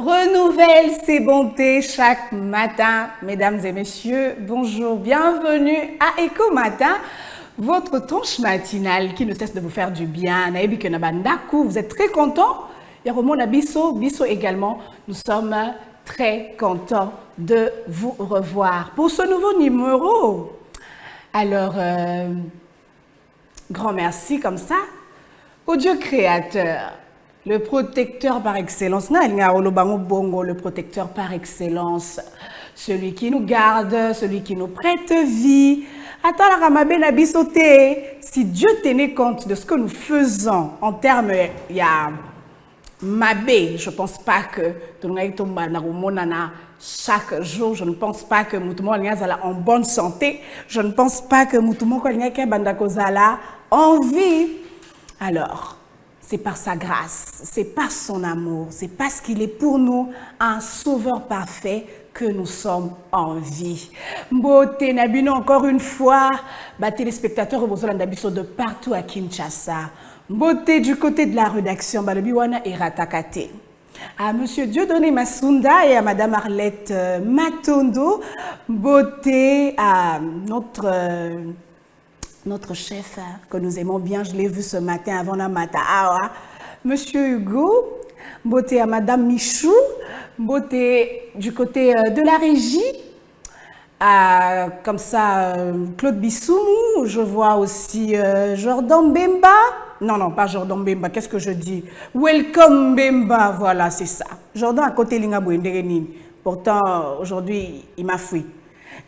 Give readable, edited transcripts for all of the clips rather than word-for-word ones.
renouvelle ses bontés chaque matin. Mesdames et messieurs, bonjour, bienvenue à Éco Matin, votre tranche matinale qui ne cesse de vous faire du bien. Vous êtes très contents. Yaromona Bisso également, nous sommes très contents de vous revoir pour ce nouveau numéro. Alors, grand merci comme ça au Dieu créateur, le protecteur par excellence. Le protecteur par excellence, celui qui nous garde, celui qui nous prête vie. Si Dieu tenait compte de ce que nous faisons en termes, il y a Mabé, je ne pense pas que chaque jour, je ne pense pas que Moutoumou est en bonne santé, je ne pense pas que Moutoumou est en vie. Alors, c'est par sa grâce, c'est par son amour, c'est parce qu'il est pour nous un sauveur parfait que nous sommes en vie. Mbote Nabino, encore une fois, téléspectateurs de partout à Kinshasa. Beauté du côté de la rédaction, Balobiwana et Ratakate. À Monsieur Dieudonné Masunda et à Madame Arlette Matondo. Beauté à notre chef que nous aimons bien, je l'ai vu ce matin avant la matin. Monsieur Hugo. Beauté à Madame Michou. Beauté du côté de la régie. Comme ça, Claude Bissoumou. Je vois aussi Jordan Bemba. Non, pas Jordan Bemba, qu'est-ce que je dis? Welcome Bemba, voilà, c'est ça. Jordan à côté Linga Bouenderenine. Pourtant, aujourd'hui, il m'a fui.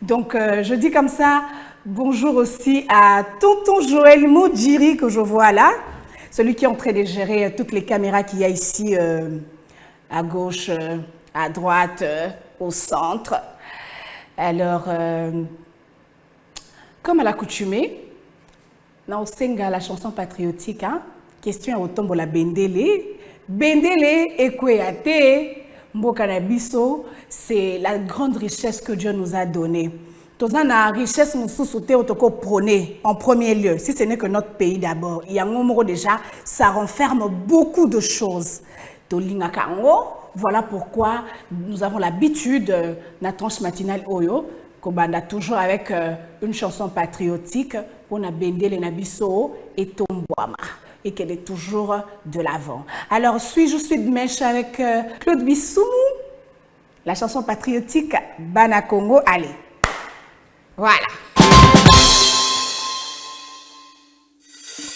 Donc, je dis comme ça, bonjour aussi à Tonton Joël Moudjiri que je vois là. Celui qui est en train de gérer toutes les caméras qu'il y a ici, à gauche, à droite, au centre. Alors, comme à l'accoutumée, on senga la chanson patriotique, hein? Question au tombo la Bendele. Bendele et Kweyate, Mbokanabiso, c'est la grande richesse que Dieu nous a donnée. La richesse nous sous-souté en premier lieu, si ce n'est que notre pays d'abord. Il y a un moment déjà, ça renferme beaucoup de choses. Voilà pourquoi nous avons l'habitude, la tranche matinale Oyo, qu'on a toujours avec une chanson patriotique, on a Bendele Nabiso et Tombouama, et qu'elle est toujours de l'avant. Alors, je suis de mèche avec Claude Bissoumou, la chanson patriotique Bana Congo, allez. Voilà.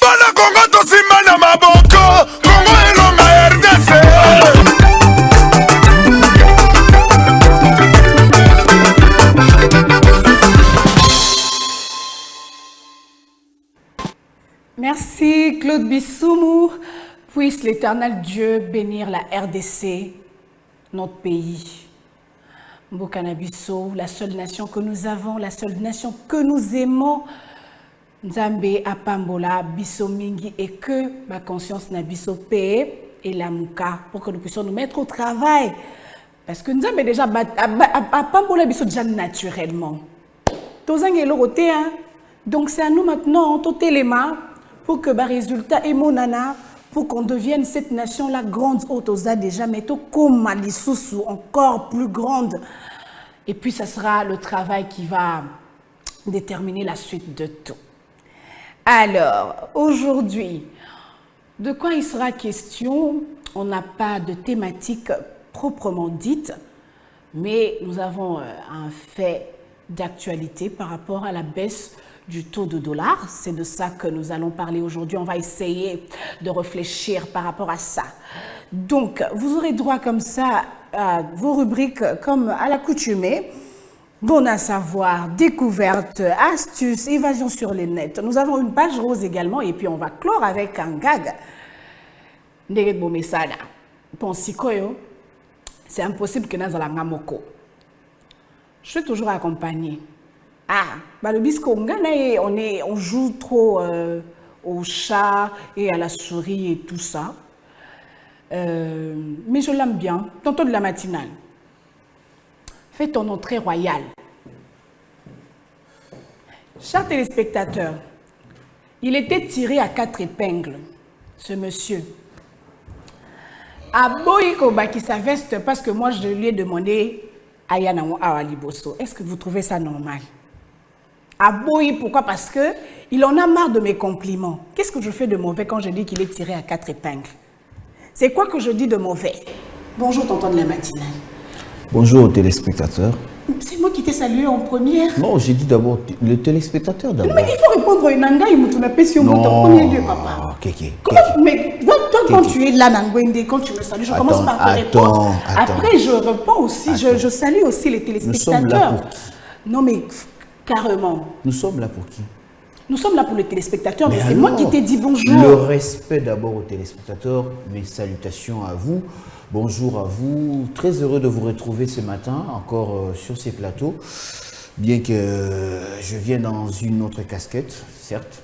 Bana Congo, Tosimana Maboko, Congo et Longa RDC. Merci Claude Bissoumou. Puisse l'éternel Dieu bénir la RDC, notre pays. Mbokanabiso, la seule nation que nous avons, la seule nation que nous aimons. Nzambe Apambola, Bisso Mingi, et que ma conscience n'a Bisso paix et la Mouka pour que nous puissions nous mettre au travail. Parce que Nzambe déjà Apambola Bisso déjà naturellement. Donc c'est à nous maintenant, tout élément, pour que le résultat est mon nana, pour qu'on devienne cette nation-là grande, autosa déjà, mais tout comme Malissousou, encore plus grande. Et puis, ça sera le travail qui va déterminer la suite de tout. Alors, aujourd'hui, de quoi il sera question? On n'a pas de thématique proprement dite, mais nous avons un fait d'actualité par rapport à la baisse du taux de dollar. C'est de ça que nous allons parler aujourd'hui. On va essayer de réfléchir par rapport à ça. Donc, vous aurez droit comme ça à vos rubriques comme à l'accoutumée. Bon à savoir, découverte, astuces, évasion sur les nets. Nous avons une page rose également et puis on va clore avec un gag. C'est impossible que nous ayons un moko. Je suis toujours accompagnée. Le bisco, on joue trop au chat et à la souris et tout ça. Mais je l'aime bien. Tantôt de la matinale. Fais ton entrée royale. Chers téléspectateurs, il était tiré à 4 épingles, ce monsieur. Aboyi Kobaki sa veste parce que moi je lui ai demandé Ayana Awaliboso. Est-ce que vous trouvez ça normal? Aboyi, pourquoi? Parce que il en a marre de mes compliments. Qu'est-ce que je fais de mauvais quand je dis qu'il est tiré à 4 épingles? C'est quoi que je dis de mauvais? Bonjour, tonton de la matinale. Bonjour aux téléspectateurs. C'est moi qui t'ai salué en première. Non, j'ai dit d'abord le téléspectateur d'abord. Mais il faut répondre à Nanga, il m'a appelé en premier lieu, papa. Mais toi, quand tu es là, Nangwende, quand tu me salues, je commence par te répondre. Après, je réponds aussi, je salue aussi les téléspectateurs. Nous sommes là pour qui? Non, mais carrément. Nous sommes là pour qui? Nous sommes là pour les téléspectateurs, mais c'est moi qui t'ai dit bonjour. Le respect d'abord aux téléspectateurs, mes salutations à vous. Bonjour à vous, très heureux de vous retrouver ce matin encore sur ces plateaux, bien que je viens dans une autre casquette, certes,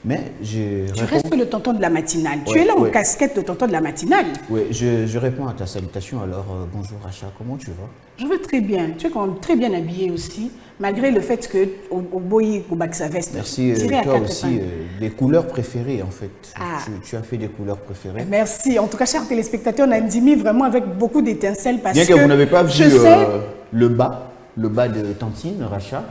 mais Tu restes le tonton de la matinale, tu es là en casquette de tonton de la matinale. Oui, je réponds à ta salutation, alors bonjour Racha, comment tu vas? Je vais très bien, tu es quand même très bien habillé aussi, malgré le fait que au boyi au bac sa veste. Merci, toi aussi, des couleurs préférées en fait. Tu as fait des couleurs préférées. Merci, en tout cas, chers téléspectateurs, Nandimi vraiment avec beaucoup d'étincelles parce bien que vous n'avez pas vu le bas de Tantine, Racha.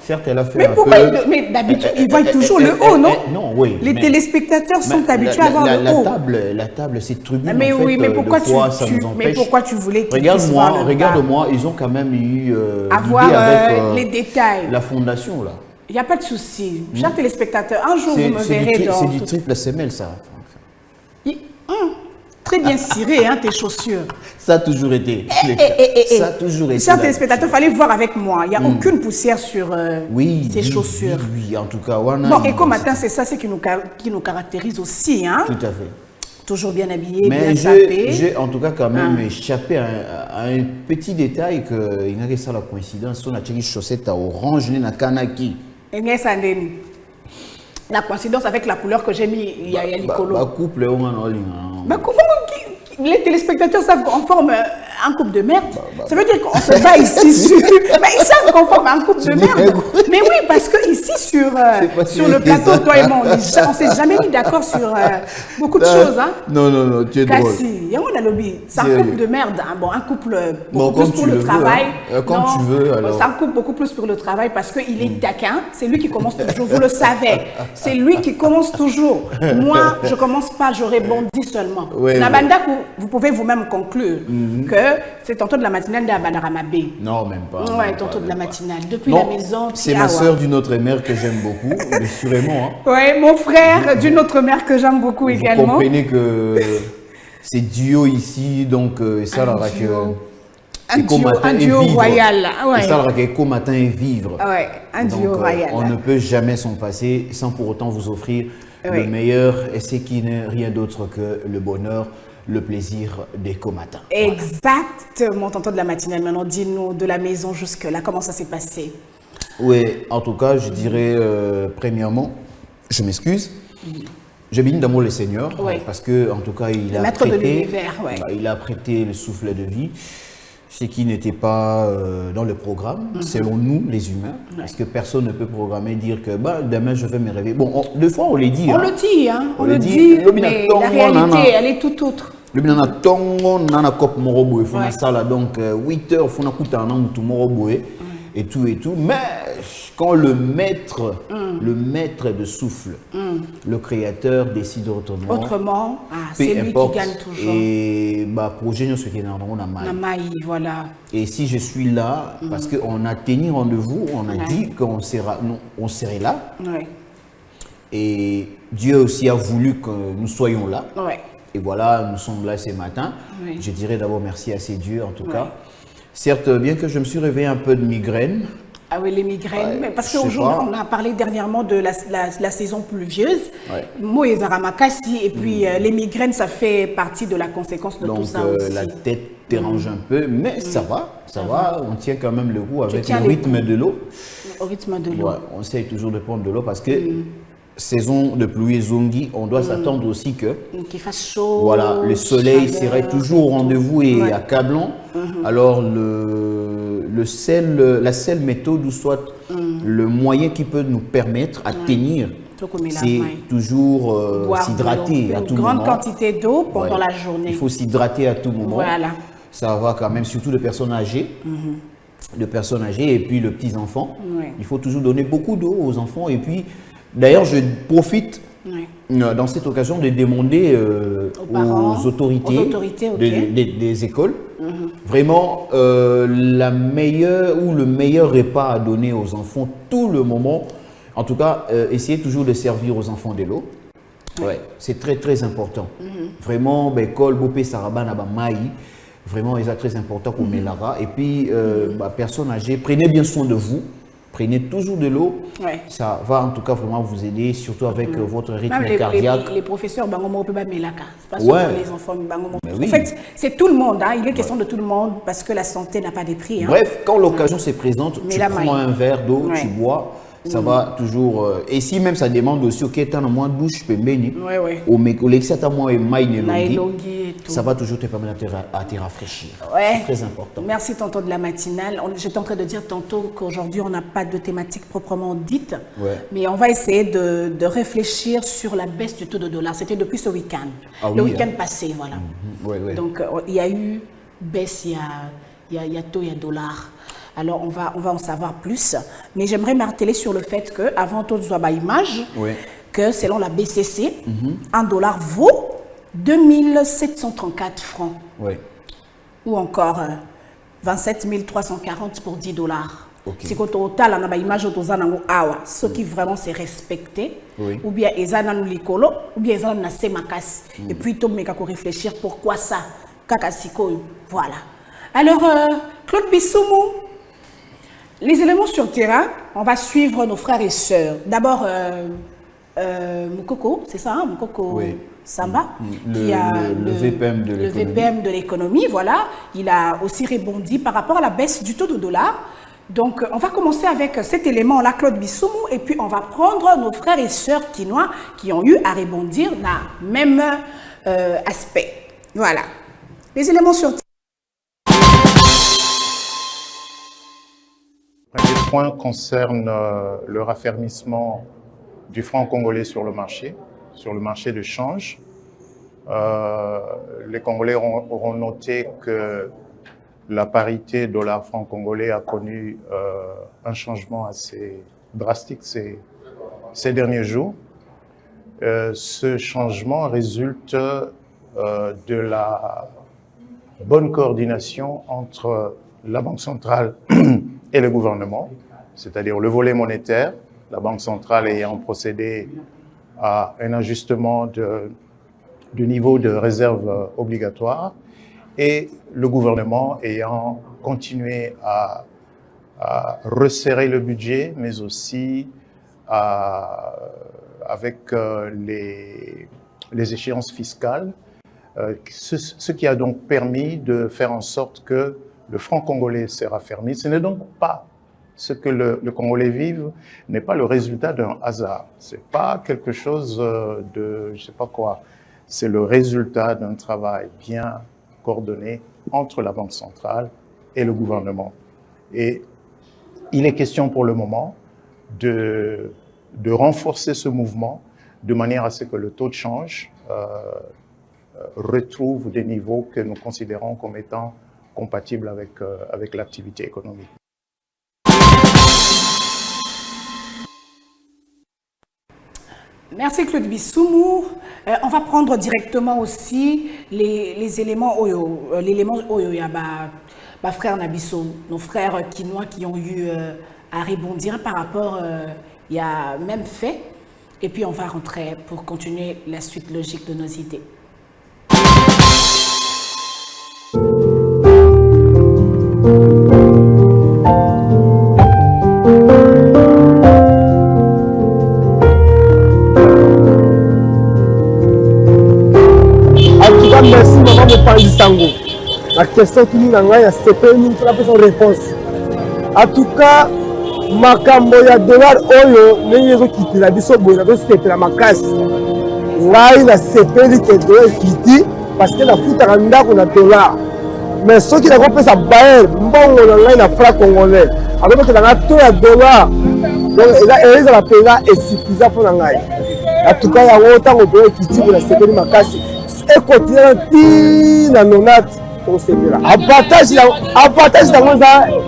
Certes, elle a fait un peu... Mais d'habitude, ils voient toujours le haut, non? Non, oui. Les téléspectateurs sont habitués à voir le haut. La table, c'est tribune. Mais en fait, oui, mais pourquoi pourquoi tu voulais qu'ils puissent voir le bas? Regarde-moi, ils ont quand même eu avoir les détails. La fondation, là. Il n'y a pas de souci. Chers téléspectateurs, un jour, vous me verrez dans... C'est du triple semelle, ça. Très bien ciré, hein, tes chaussures. Ça a toujours été. Ça a toujours été. Chers téléspectateurs, il fallait voir avec moi. Il n'y a aucune poussière sur ces chaussures. Oui, en tout cas. Bon, Éco Matin, c'est ça qui nous caractérise aussi. Hein? Tout à fait. Toujours bien habillé, mais bien sapé. J'ai en tout cas quand même échappé à un petit détail que il y a ça la coïncidence. On a tiré chaussette à orange, na kanaki. La coïncidence avec la couleur que j'ai mis, il y a l'icolo. Couple, les téléspectateurs savent qu'on forme un couple de merde. Ça veut dire qu'on se bat ici sur... Mais ils savent qu'on forme un couple de merde. Mais oui, parce que ici sur le plateau, toi et moi, on ne s'est jamais mis d'accord sur beaucoup de choses. Hein. Non, tu es drôle. C'est un couple de merde. Hein. Bon, un couple beaucoup plus pour le travail. Quand tu veux, alors. C'est un couple beaucoup plus pour le travail parce qu'il est taquin. C'est lui qui commence toujours. Vous le savez. C'est lui qui commence toujours. Moi, je ne commence pas, je rebondis seulement. Nabandaku, vous pouvez vous-même conclure que c'est tantôt de la matinale d'Abadaramabe. Non, même pas. Oui, tantôt de la matinale. Depuis la maison. C'est ma soeur d'une autre mère que j'aime beaucoup, assurément. Hein. Oui, mon frère d'une autre mère que j'aime beaucoup également. Vous comprenez que c'est duo ici, donc ça là un duo royal. Ouais. Ça là Éco Matin et vivre. Ouais, un duo royal. On ne peut jamais s'en passer sans pour autant vous offrir le meilleur, et c'est qui n'est rien d'autre que le bonheur, le plaisir d'Éco Matin. Exactement, tonton de la matinale. Maintenant, dis-nous de la maison jusque-là, comment ça s'est passé? Oui, en tout cas, je dirais, premièrement, je m'excuse. Je bénis d'amour le Seigneur, parce que, en tout cas, il a prêté le souffle de vie, ce qui n'était pas dans le programme, selon nous, les humains, parce que personne ne peut programmer, dire que demain je vais me réveiller. Bon, des fois on les dit. On le dit, hein. On le dit, mais la réalité, elle est tout autre. Le binana tongo nana kop morobo fona sala donc 8 heures fona kuta na mutu morobo et tout, mais quand le maître de souffle, le créateur décide autrement, c'est lui qui gagne toujours. Et projet ce qui est dans voilà. Et si je suis là, parce qu'on a tenu rendez-vous, on a dit qu'on serait là. Et Dieu aussi a voulu que nous soyons là. Et voilà, nous sommes là ce matin. Je dirais d'abord merci à ces dieux en tout cas. Certes, bien que je me suis réveillé un peu de migraine. Ah oui, les migraines. Mais parce qu'aujourd'hui, on a parlé dernièrement de la saison pluvieuse. Moïse Aramakasi. Et puis, les migraines, ça fait partie de la conséquence de tout ça aussi. Donc, la tête dérange un peu, mais ça va. On tient quand même le coup avec le rythme de l'eau. Au rythme de l'eau. On essaye toujours de prendre de l'eau parce que saison de pluie zongi, on doit s'attendre aussi qu'il fasse chaud. Voilà, le soleil serait toujours au rendez-vous et accablant. Alors la seule méthode ou soit le moyen qui peut nous permettre à tenir c'est toujours s'hydrater à tout moment. Une grande quantité d'eau pendant la journée. Il faut s'hydrater à tout moment. Voilà. Ça va quand même, surtout les personnes âgées. Et puis les petits-enfants. Il faut toujours donner beaucoup d'eau aux enfants. Et puis, d'ailleurs, je profite dans cette occasion de demander aux autorités des écoles vraiment le meilleur repas à donner aux enfants tout le moment. En tout cas, essayez toujours de servir aux enfants de l'eau. Ouais, c'est très très important. Vraiment, l'école Bopé Sarabana Bamaï, vraiment, c'est très important pour Melara. Et puis, personnes âgées, prenez bien soin de vous. Prenez toujours de l'eau. Ça va en tout cas vraiment vous aider, surtout avec votre rythme cardiaque. Les professeurs, c'est pas seulement les enfants. En fait, c'est tout le monde. Hein. Il est question de tout le monde parce que la santé n'a pas de prix. Hein. Bref, quand l'occasion se présente, tu prends un verre d'eau, tu bois. Ça va toujours. Et si même ça demande aussi, ok, tu as moins de bouche, tu peux bénir. Ça va toujours te permettre à te rafraîchir. C'est très important. Merci, tonton de la matinale. J'étais en train de dire tantôt qu'aujourd'hui, on n'a pas de thématique proprement dite. Mais on va essayer de réfléchir sur la baisse du taux de dollar. C'était depuis ce week-end. Le week-end passé, voilà. Donc, il y a eu baisse, il y a taux, il y a dollar. Alors, on va en savoir plus. Mais j'aimerais marteler sur le fait qu'avant tout, soit image, que selon la BCC, un dollar vaut 2734 francs. Ou encore 27 340 pour 10 dollars. C'est qu'au total, on a une image ce qui vraiment s'est respecté. Ou bien, ils ont l'écolo, ou bien, ils ont la semakas. Et puis, il faut réfléchir pourquoi ça. Kakasiko, voilà. Alors, Claude Bissoumou, les éléments sur terrain, on va suivre nos frères et sœurs. D'abord, Moukoko, c'est ça, hein, Moukoko Samba, qui a le VPM de l'économie, voilà. Il a aussi rebondi par rapport à la baisse du taux de dollar. Donc, on va commencer avec cet élément-là, Claude Bissoumou, et puis on va prendre nos frères et sœurs quinois qui ont eu à rebondir dans le même aspect. Voilà. Les éléments sur terrain. Le premier point concerne le raffermissement du franc congolais sur le marché de change. Les Congolais auront noté que la parité dollar-franc congolais a connu un changement assez drastique ces derniers jours. Ce changement résulte de la bonne coordination entre la Banque centrale et le gouvernement, c'est-à-dire le volet monétaire, la Banque centrale ayant procédé à un ajustement du niveau de réserve obligatoire et le gouvernement ayant continué à resserrer le budget, mais aussi avec les échéances fiscales, ce qui a donc permis de faire en sorte que le franc congolais s'est raffermi. Ce n'est donc pas ce que le Congolais vive, n'est pas le résultat d'un hasard. C'est pas quelque chose de, je sais pas quoi. C'est le résultat d'un travail bien coordonné entre la Banque centrale et le gouvernement. Et il est question pour le moment de renforcer ce mouvement de manière à ce que le taux de change retrouve des niveaux que nous considérons comme étant compatibles avec l'activité économique. Merci Claude Bissoumou. On va prendre directement aussi les éléments frères Nabisso, nos frères quinois qui ont eu à rebondir par rapport il y a même fait. Et puis on va rentrer pour continuer la suite logique de nos idées. Merci maman me parle du sango. La question qui nous a CP nous frappe son réponse. En tout cas, makambo ya dollar oyo neyezo kitila biso boye na sepela makasi. Ngai na sepeli ke dollar kiti parce que la futa ndako na dollar. Mais ceux qui n'ont pas sa balle, mbongo na ngai na franc congolais. Avec que na to ya dollar donc ezala mpenza esuffisant mpona ngai. En tout cas yango ntango boye kitibu nasepeli makasi ekotina ntina 90 tosepela avantage yango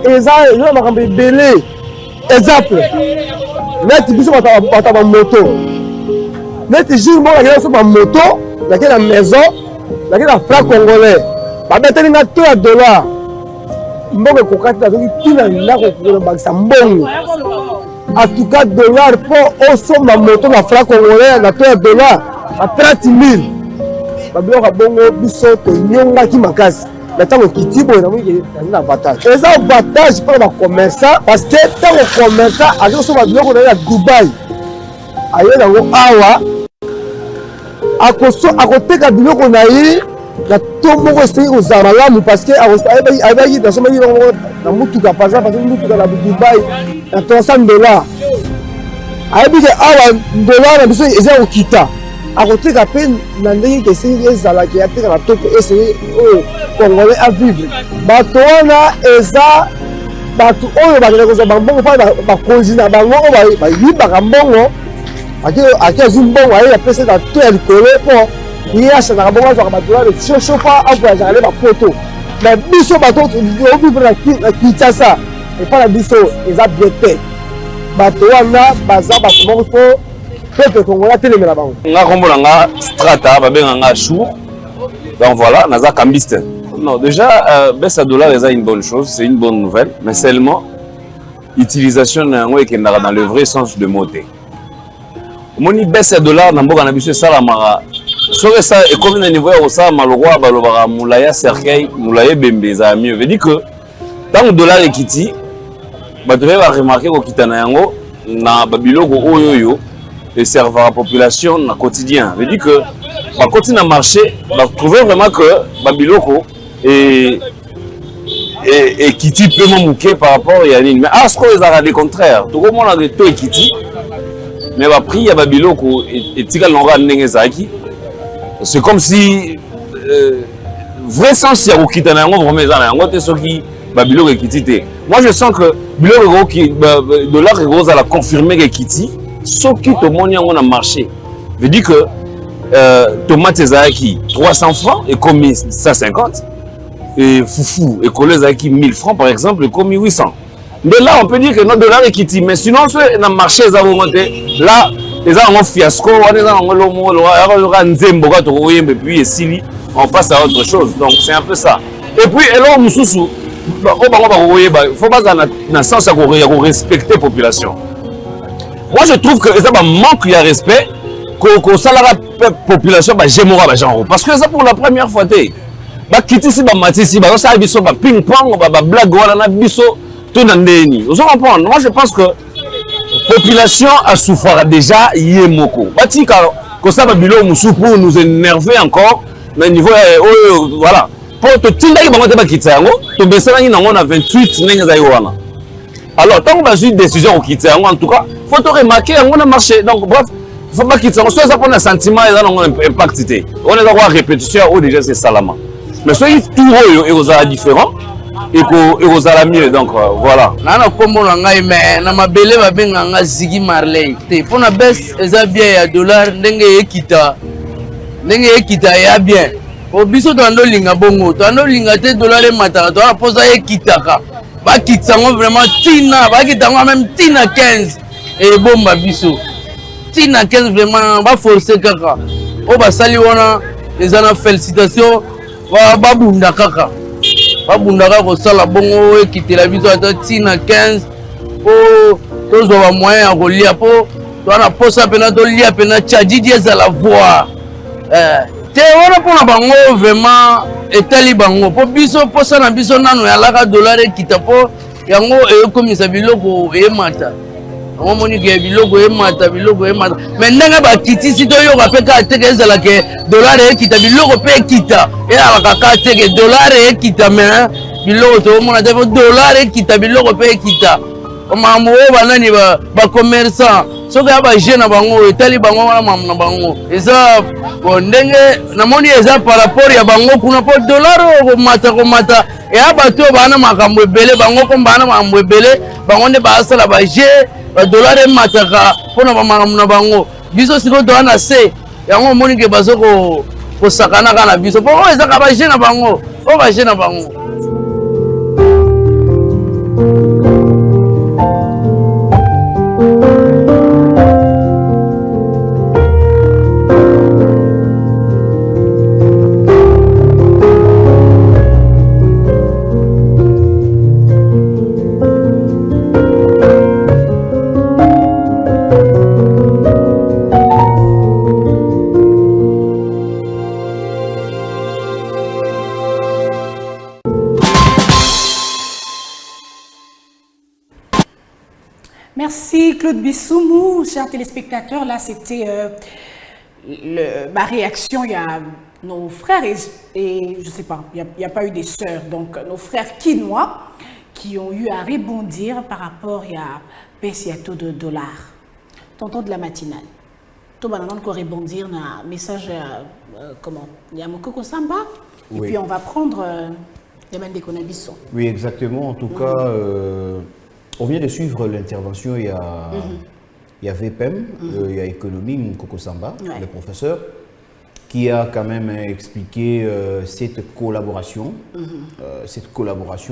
eza makambo ebele. Exemple neti biso bato bamoto neti jour moko nakenda so bamoto nakei na maison nakei na franc congolais babeteli nga to ya dollar mbongo ekokati nazoki ntina ndako kolobakisa mbongo. En tout cas dollar mpo osomba moto na franc congolais na to ya dollar à 30 000 babiloko ya bongo biso tonyongaki makasi. Mais tant que kiti boy na miki na avantage. Eza avantage pour les commerçants parce que tant que commerçant azo so ba biloko na Dubai. Aye na ngo awa akoteka biloko na yi na tomoko esi kozala malamu parce que ayebi na soma yi na mutuka par exemple parce que mutuka na Dubai na $300. Ayebi ke awa dollar na biso eza kokita. Akoteka pe na ndenge ke esi ezalaki ateka na toko esi oyo Congolais à vivre. Bato wana eza bato oyo bakende kozwa bambongo mpa bakonzi na bango oyo bayibaka mbongo ake azwi mbongo aye apesa na to ya likolo mpo ye achanaka bongo azwaka badolare shosho mpa avoyagaka ne bapoto. Mais biso bato ovivre na Kinshasa epa na biso eza bien te. Bato wana baza bato moko mpo peuple congolais atelemela bango. Nga kombo na nga strata babenga nga chour. Donc voilà, naza cambiste. Non, déjà, baisse à dollar est une bonne chose, c'est une bonne nouvelle, mais seulement utilisation dans le vrai sens de mot. Moni baisse à dollar na mboka na biso sala mara. Sore ça et comme na niveau ça maloroi balobara moulaya cercueil, moulaya bembe za mieux. Veut dire que tant le dollar est kiti, ba devait remarquer ko kitana yango na babiloko oyoyo et servir à la population na quotidien. Veut dire que ba continue à marcher, ba trouver vraiment que babiloko et Kiti peut m'mouquer par rapport à Yanine. Mais à ce qu'on les a le contraire. Tout le monde a des taux et Kiti. Mais va prier à Babiloko et Tigal n'aura n'engezaki. C'est comme si vrai sens il y a au Kitana on remet ça. On est ce qui Babiloko et Kiti. Moi je sens que Babiloko qui de là Rose a confirmé que Kiti ce qui tout le monde a marché. Veut dire que tomate Zaki 300 francs et commis 150. Et foufou et collé avec 1000 francs par exemple et commis 800. Mais là on peut dire que notre dollar est quitté. Mais sinon c'est dans le marché ça va monter. Là les gens ont fiasco, on passe à autre chose. Donc c'est un peu ça. Et puis alors Moussoussou, il faut pas dans le sens de respecter la population. Moi je trouve que ça manque de respect que ça la population j'aimerais parce que ça pour la première fois ba kitisi ba matisi ba ça biso ba ping pong ba blague wala na biso to na ndeni. Vous comprenez? Moi je pense que population a souffert déjà yemoko. Batika ko ça ba bilo musu pour nous énerver encore na niveau voilà. Pour te tinda ki bango te ba kitsango, to besala ni nango na 28 ndenge za yowana. Alors tant que ba une décision au kitsango en tout cas, faut te remarquer yango na marché. Donc bref, faut pas kitsango soit ça prend un sentiment et ça nango impact té. On est d'accord répétition ou déjà c'est salama. Mais soyez tout et aux a différents et aux a la mieux donc voilà. Nana kombo na ngai mais na mabele ba benga nga Ziggy Marley te pona baisse eza bien ya dollar ndenge ekita ya bien po biso to ando linga bongo to ando linga te dollar e mataka to posa ekitaka ba kitsango vraiment tina ba kitango même tina 15 et bomba biso tina 15 vraiment ba forcer kaka o ba sali wana ezana félicitations babunda kaka kosala bongo ekitela biso ata tina 15 po tozwa moyen ya kolia po toana posa pena tolia pena tchadidi ezala voir te wana mpona bango vraiment etali bango po biso posa na biso nano yalaka dollar ekita po yango ekomisa biloko eyemata yango moni ke biloko eyemata mais ndenge bakitisi toyoka mpe kaka teke ezalaka dollar ekita biloko mpe ekita eyalaka kaka teke dollar ekita mais biloko toomona te po dollar ekita biloko mpe ekita makambo oyo banani bacommerçant soki ya baje na bango etali bango wana makambo na bango eza ndenge namoni eza par rapport ya bango kuna po dollar oyo komata eya bato oyo bana makambo ebele bango ko bana makambo ebele bango nde basala baje dollar emataka pona ba makambo na bango biso siko to na se yango moni ke bazo ko sakana kana biso po eza ka ba jeune na bango o ba jeune na bango. Merci Claude Bissoumou, chers téléspectateurs. Là, c'était ma réaction. Il y a nos frères et je ne sais pas, il n'y a pas eu des sœurs. Donc, nos frères quinois qui ont eu à rebondir par rapport à Pessiato de dollars. Tonton de la matinale. Tout le monde peut rebondir dans un message, comment? Il y a mon Coco Samba. Et puis, on va prendre les mains des Konabisson. Oui, exactement. En tout cas, on vient de suivre l'intervention. Il y a VPM, il y a Économie, Coco Samba, le professeur, qui a quand même expliqué cette collaboration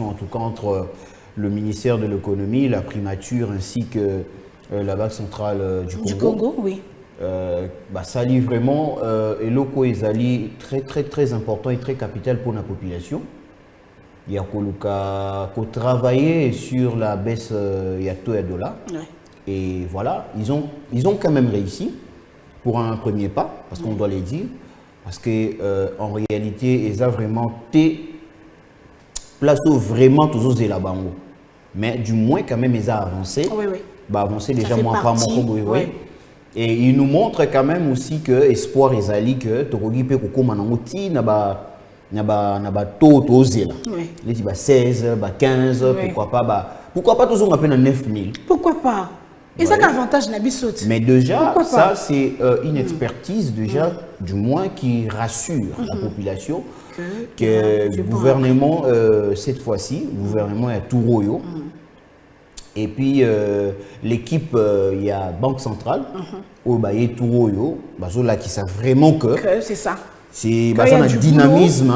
en tout cas entre le ministère de l'économie, la primature ainsi que la Banque centrale du Congo. Oui. Ça lit vraiment et locaux est très important et très capital pour la population. Il y a qu'au travailler sur la baisse taux et dollar. Et voilà, ils ont quand même réussi pour un premier pas, parce qu'on doit les dire, parce que en réalité, ils ont vraiment placé vraiment tous aux là-bas. Mais du moins quand même ils ont avancé. Avancé déjà moins pas moins. Et ils nous montrent quand même aussi que espoir est allé que Tokogi peut commencer na taux osé là. Les 16, 15, pourquoi pas toujours à peine 9000. Pourquoi pas? Et ça qu'avantage n'a pas. Mais déjà ça c'est une expertise déjà du moins qui rassure la population que le gouvernement cette fois-ci, le gouvernement est tout royaux. Et puis l'équipe il y a Banque centrale au baye tout royaux, là qui savent vraiment que c'est ça. C'est un dynamisme.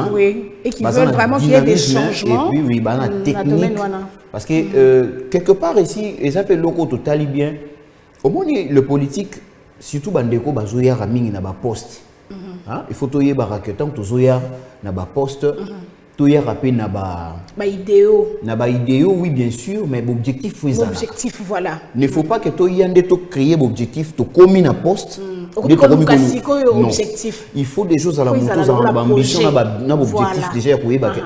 Et qui veulent vraiment qu'il y ait des changements. Et puis, la technique. Parce que quelque part ici, ils appellent locaux total bien. Au moins, le politique, surtout Bandeko, Bazoya Raming n'a pas poste. Il faut que Baraketan, Tozoya n'a pas poste. Toya Rapé n'a pas idéo. N'a pas idéo, oui, bien sûr, mais l'objectif, l'objectif, voilà. Il ne faut pas que Toya ait créé l'objectif, tu commis un poste. Objectif. Il faut des choses à la moto, à l'ambition, à l'objectif déjà.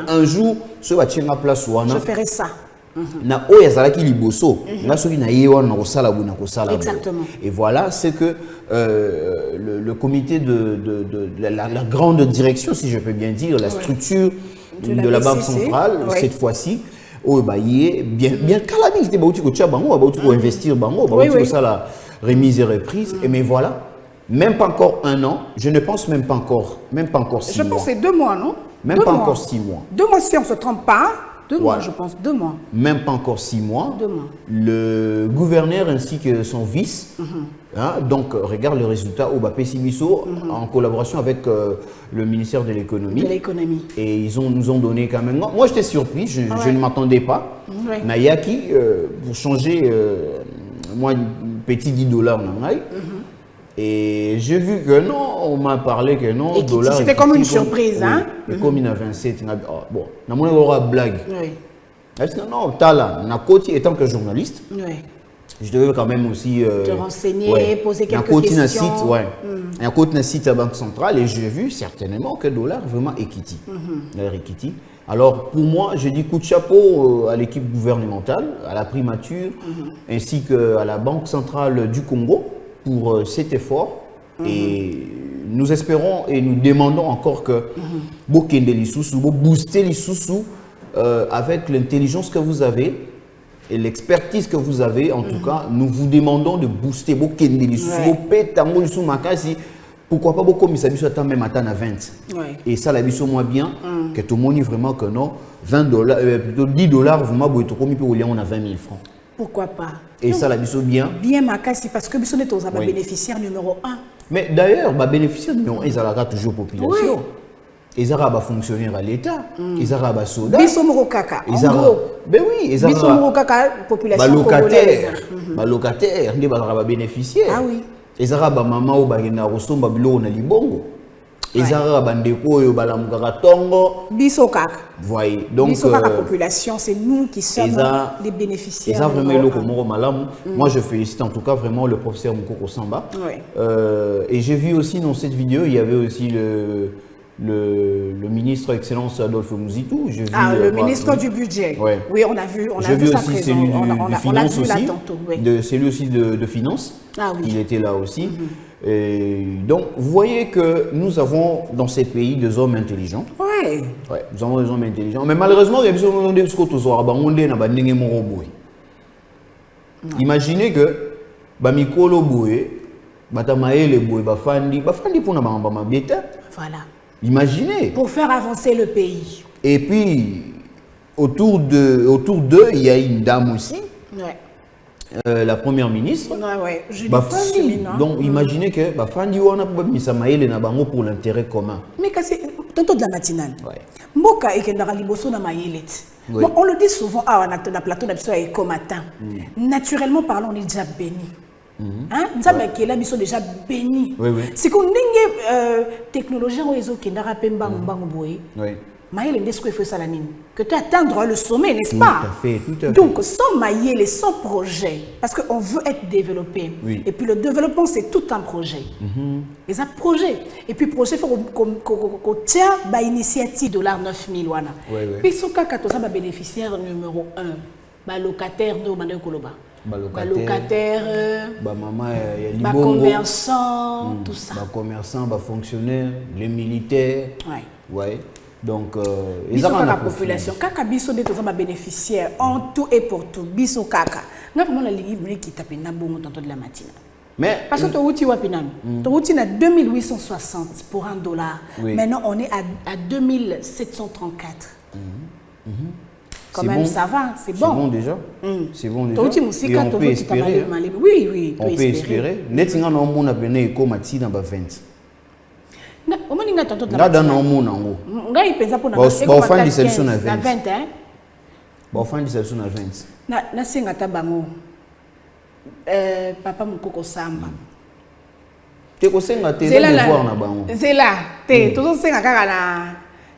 Un jour, ce va être en place. Je ferai ça. Exactement. Et voilà, c'est que le comité de la grande direction, si je peux bien dire, la structure de la Banque centrale, cette fois-ci, bien calamité, investir, la remise et reprise, mais voilà. Même pas encore un an, je ne pense même pas encore 6 mois. Je pense que c'est 2 mois, non? Même pas encore 6 mois. 2 mois si on ne se trompe pas. 2 mois, je pense, 2 mois. Même pas encore 6 mois. 2 mois. Le gouverneur ainsi que son vice, donc regarde le résultat au Bapé Sibiso en collaboration avec le ministère de l'économie. Et ils nous ont donné quand même. Moi j'étais surpris, je ne m'attendais pas. Nayaki, pour changer, moi, petit $10 et j'ai vu que non, on m'a parlé que non, dollar. C'était comme une surprise, hein? Et comme il a 27, bon, on a une blague. Est-ce que non, Tala, étant que journaliste, je devais quand même aussi te renseigner, poser quelques questions. Il y a un site à Banque centrale et j'ai vu certainement que le dollar vraiment équité. Alors pour moi, je dis coup de chapeau à l'équipe gouvernementale, à la primature, ainsi qu'à la Banque centrale du Congo pour cet effort. Et nous espérons et nous demandons encore que vous boostez les sous avec l'intelligence que vous avez et l'expertise que vous avez. En tout cas, nous vous demandons de booster vos sous. Pourquoi pas beaucoup mais ça à même à 20. Et ça la biso moins bien que tout le monde vraiment que non $20 plutôt $10 vous m'avez on a 20 000 francs. Pourquoi pas? Et ça, la biso bien. Bien, Makassi, parce que biso n'est pas bénéficiaire numéro 1. Mais d'ailleurs, bénéficiaire numéro 1, ils ont toujours population. Ils ont fonctionnaire à l'État. Ils ont soldats. Biso moro kaka. En gros. Ben oui, ils ont biso moro kaka population congolaise. Locataire, ils ont bénéficiaire. Ah oui. Ils ont maman ou bagina rosomba bilo na libongo. Ils ont bandeko yo balamukaka tongo. Biso kaka. Voyez. Donc biso kaka population, c'est nous qui sommes les bénéficiaires. Ils ont vraiment le komoro malamu. Moi je félicite en tout cas vraiment le professeur Mukoko Samba. Oui. Et j'ai vu aussi dans cette vidéo, il y avait aussi le ministre Excellence Adolphe Muzitu. Le ministre du budget. Ouais. Oui, on a vu sa présence. On l'a vu là tantôt. Oui. Celui aussi de finance. Ah oui. Il était là aussi. Et donc, vous voyez que nous avons dans ces pays des hommes intelligents. Oui. Ouais, nous avons des hommes intelligents. Mais malheureusement, il y a des choses qui sont imaginez que Bamikolo Boué, Batamaele Boué, Bafandi pour na bêta. Voilà. Imaginez. Pour faire avancer le pays. Et puis, autour d'eux, il y a une dame aussi. Ouais. La première ministre. Ouais. Bafandi. Donc, imaginez que Bafandi wana Misamaele na bango pour l'intérêt commun. Mais c'est tantôt de la matinale. Ouais. Mboka et Kendara Liboso na Mayelet. Oui. Bon, on le dit souvent, on a la plateau d'Absoa comme matin. Naturellement parlant, on est déjà béni. Hein? Nous avons déjà béni. Oui. C'est qu'on a technologie où ils ont Kendara Pemba Mbangboé. Oui. Maïle Ndesco fait ça la nine. Que tu atteindre le sommet, n'est-ce pas? Tout à fait. Donc, sans Maïle, sans projet, parce qu'on veut être développé. Oui. Et puis le développement, c'est tout un projet. Et un projet. Et puis, projet, il faut qu'on tient l'initiative $9 000. Puis, ce cas, quand on a bénéficiaire numéro 1, locataire de Mandel Koloba. Locataire, commerçant, tout ça. Commerçants, fonctionnaires, les militaires. Ouais. Donc, ils ont la population. Kaka biso de tous les bénéficiaires en tout et pour tout. Biso kaka. Nous avons la ligne qui tape na bongo tantôt de la matinée. Mais parce que tu outil wapinan. Tu outil na 2860 pour $1. Oui. Maintenant on est à 2734. Quand même ça va, c'est bon. C'est bon déjà. C'est bon déjà. Et on peut espérer. Oui. On peut espérer. Netinga na omona bene ko mati na ba 20. Comment on a tantôt de la matinée. Là dans omona ngo. Ngai pensa pour na ba di selection na 20. Na 20 hein. Ba fin di selection na 20. Na singa tabango. Papa Mukoko Samba. Te ko senga te de voir na bango. C'est là. Te toujours senga kaka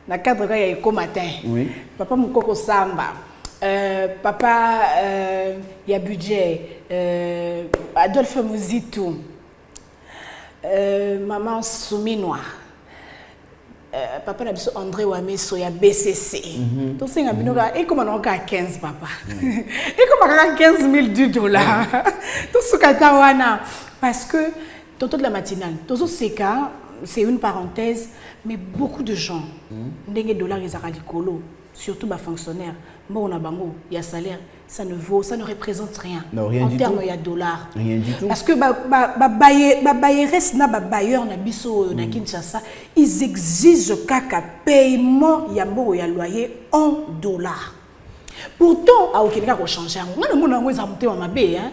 na cadre ka ya ko matin. Oui. Papa Mukoko Samba. Papa ya budget. Adolphe Muzitu. Maman Souminois. Papa Nabiso André Wameso ya BCC. Donc c'est un binoga et comment on a 15 papa. Et comment on a 15 000 $. Tout ce katawana parce que tantôt de la matinale, tout ces cas, c'est une parenthèse, mais beaucoup de gens n'engagent dollars ils arrêtent colo, surtout les fonctionnaires. Bon on a bango, il y a salaire, ça ne représente rien. Non, rien en du termes tout. il y a dollars. Rien du tout. Parce que bailleurs na biso na Kinshasa, ils exigent kaka paiement yambo ya loyer en dollars. Pourtant a aucun cas changer. Ngana mona ngo ezamute wa mabe hein.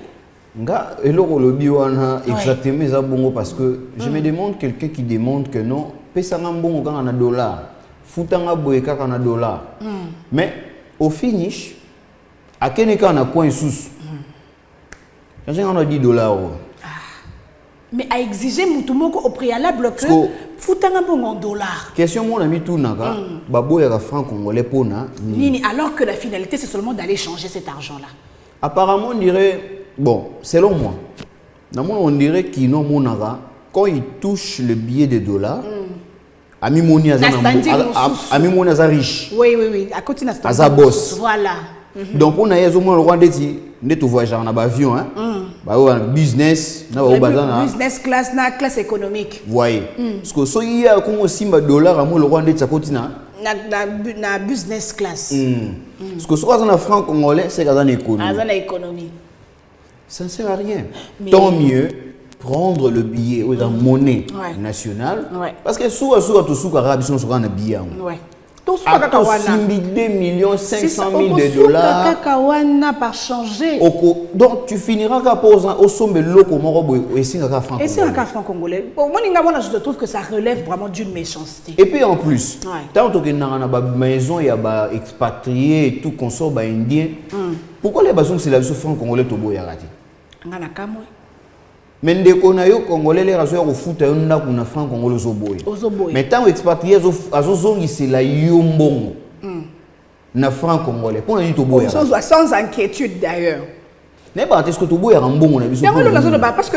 Nga eloko lobi wana exactement eza bongo parce que je me demande quelqu'un qui demande que non pesanga bongo kanga na dollar. Futanga boye kaka na dollar. Mais au finish à quel cas on a coin sous. Quand on a $10. Mais à exiger mutumoko au préalable que futanga bongo en dollars. Question mon ami tout naka babo ya franc congolais pona nini alors que la finalité c'est seulement d'aller changer cet argent là. Apparemment on dirait bon selon moi on dirait qu'il non monara quand il touche le billet de $, ami moni aza riche. Oui à côté na aza boss. Voilà. Donc on a au moins le roi de tout voyager en avion hein. Business business class na classe économique. Voyez. Parce que so il y a comme simba dollar amu le roi de sa continent na business class. Parce que soit en franc congolais c'est dans l'économie. Dans l'économie. Ça ne sert à rien. Mais tant mieux prendre le billet ou la monnaie nationale parce que soit tout arabe sont sur un billet. simbi 2 500 000 de dollars. Par changer. Donc tu finiras par poser au sommet loco morobo et c'est un franc. Et c'est un franc congolais. Moi je trouve que ça relève vraiment d'une méchanceté. Et puis en plus, tant que dans la maison il y a expatriés et tout consort indien. Pourquoi les bazons c'est la franc congolais tobo yarati? Ngana kamwe. Mais ndeko na yo congolais les razo ko futa yo ndako na franc congolais ozoboye. Mais tant expatriés azozongi c'est la yombongo. Na franc congolais pour na toboya. Sans inquiétude d'ailleurs. N'est pas est-ce que toboya rambongo na biso. Parce que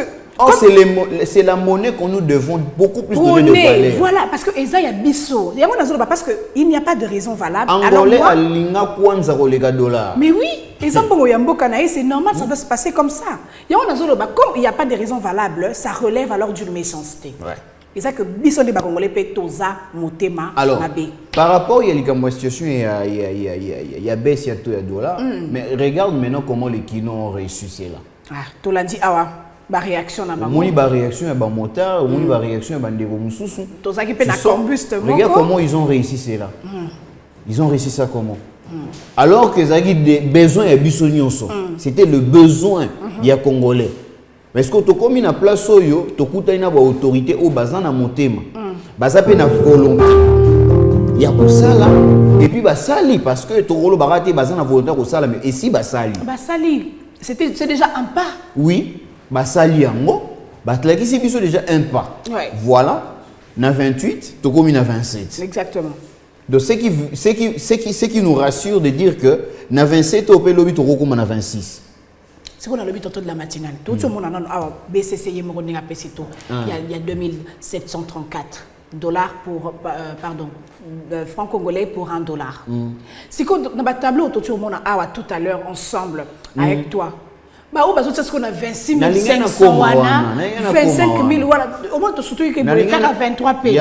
c'est la monnaie qu'on nous devons beaucoup plus de valeur. Voilà, parce que Eza ya biso. Parce qu'il n'y a pas de raison valable. Angolais a linga kwanza kolega dollar. Mais oui, Eza mbongo ya mboka na c'est normal, ça doit se passer comme ça. Comme il n'y a pas de raison valable, ça relève alors d'une méchanceté. Ouais. Et ça que biso de Congolais peut toza motema mabe. Par rapport il y a la situation il y a baisse il y a tout dollar, mais regarde maintenant comment les Kino ont réussi cela. Ah, tu l'as dit awa. Ba réaction na bango. Moni ba réaction ya ba motard, moni ba réaction ya ba ndeko mususu. Tozaki pe na combuste moko. Regarde comment ils ont réussi cela. Ils ont réussi ça comment? Alors que zaki des besoins ya biso nyonso. C'était le besoin ya congolais. Mais est-ce que to komi na place oyo to kuta ina ba autorité o bazana motema. Baza pe na volonté. Ya ko sala et puis ba sali parce que to rolo barate bazana volonté ko sala mais ici ba sali. Ba sali, c'est déjà un pas. Oui. Basali yango batlaki si biso déjà un pas. Ouais. Voilà, na 28, to komi na 27. Exactement. Donc ce qui nous rassure de dire que na 27 au pelobi to kokoma na 26. C'est qu'on a le but de la matinale. Tout le monde a BCC Yemoronga Pesito. Il y a 2734 dollars pour francs congolais pour $1. Si on a un tableau tout le monde a tout à l'heure ensemble avec toi. Bah où parce qu'on a 26 500 wana 25 000 wana au moins tu surtout que pour 23 pays.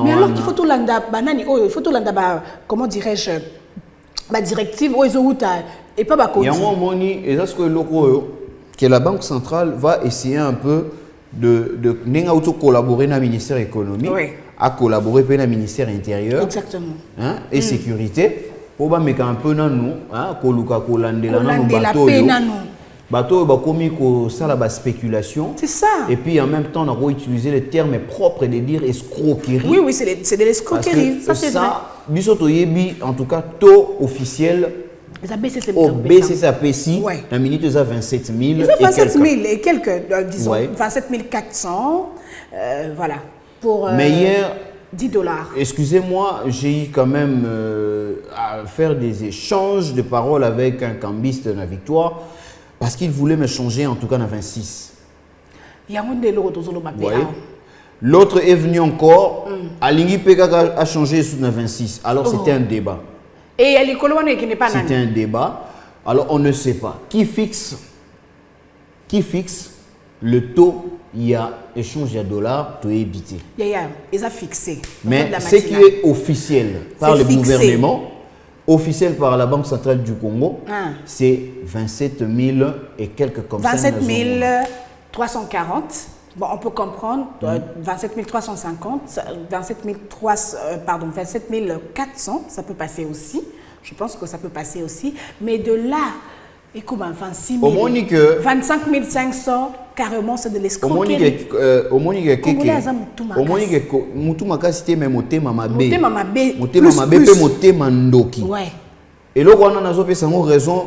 Mais alors il faut tout landa banani il faut tout landa comment dirais-je ma directive où ils ont et pas ba code. Il y a un moni et ça ce que loko que la banque centrale va essayer un peu de nenga auto collaborer na ministère économique à collaborer avec le ministère intérieur. Exactement. Hein et sécurité pour ba mettre un peu dans nous hein koluka kolandela na bateau. Bateau bakomi ko sala ba spéculation. C'est ça. Et puis en même temps on a utilisé le terme propre de dire escroquerie. Oui c'est de l'escroquerie, ça c'est vrai. Biso to yebi en tout cas taux officiel. Au BCCAPC, la minute est à 27 000 et quelques, disons 27 400, voilà, pour hier, $10. Excusez-moi, j'ai eu quand même à faire des échanges de paroles avec un cambiste de la Victoire, parce qu'il voulait me changer en tout cas à 26. L'autre est venu encore, Alingi Pekaka a changé sous 26, alors c'était un débat. Et c'était un débat. Alors on ne sait pas qui fixe le taux. Il y a échange de dollars, tu es évité. Ils ont fixé. Mais ce qui est officiel par le gouvernement, officiel par la Banque centrale du Congo, c'est 27 000 et quelques comme 27 340. Bon, on peut comprendre 27 350, 27 400, ça peut passer aussi. Je pense que ça peut passer aussi. Mais de là, et comment 26 000, 25 500, carrément, c'est de l'escroquerie. Au Monique, et là, on a raison.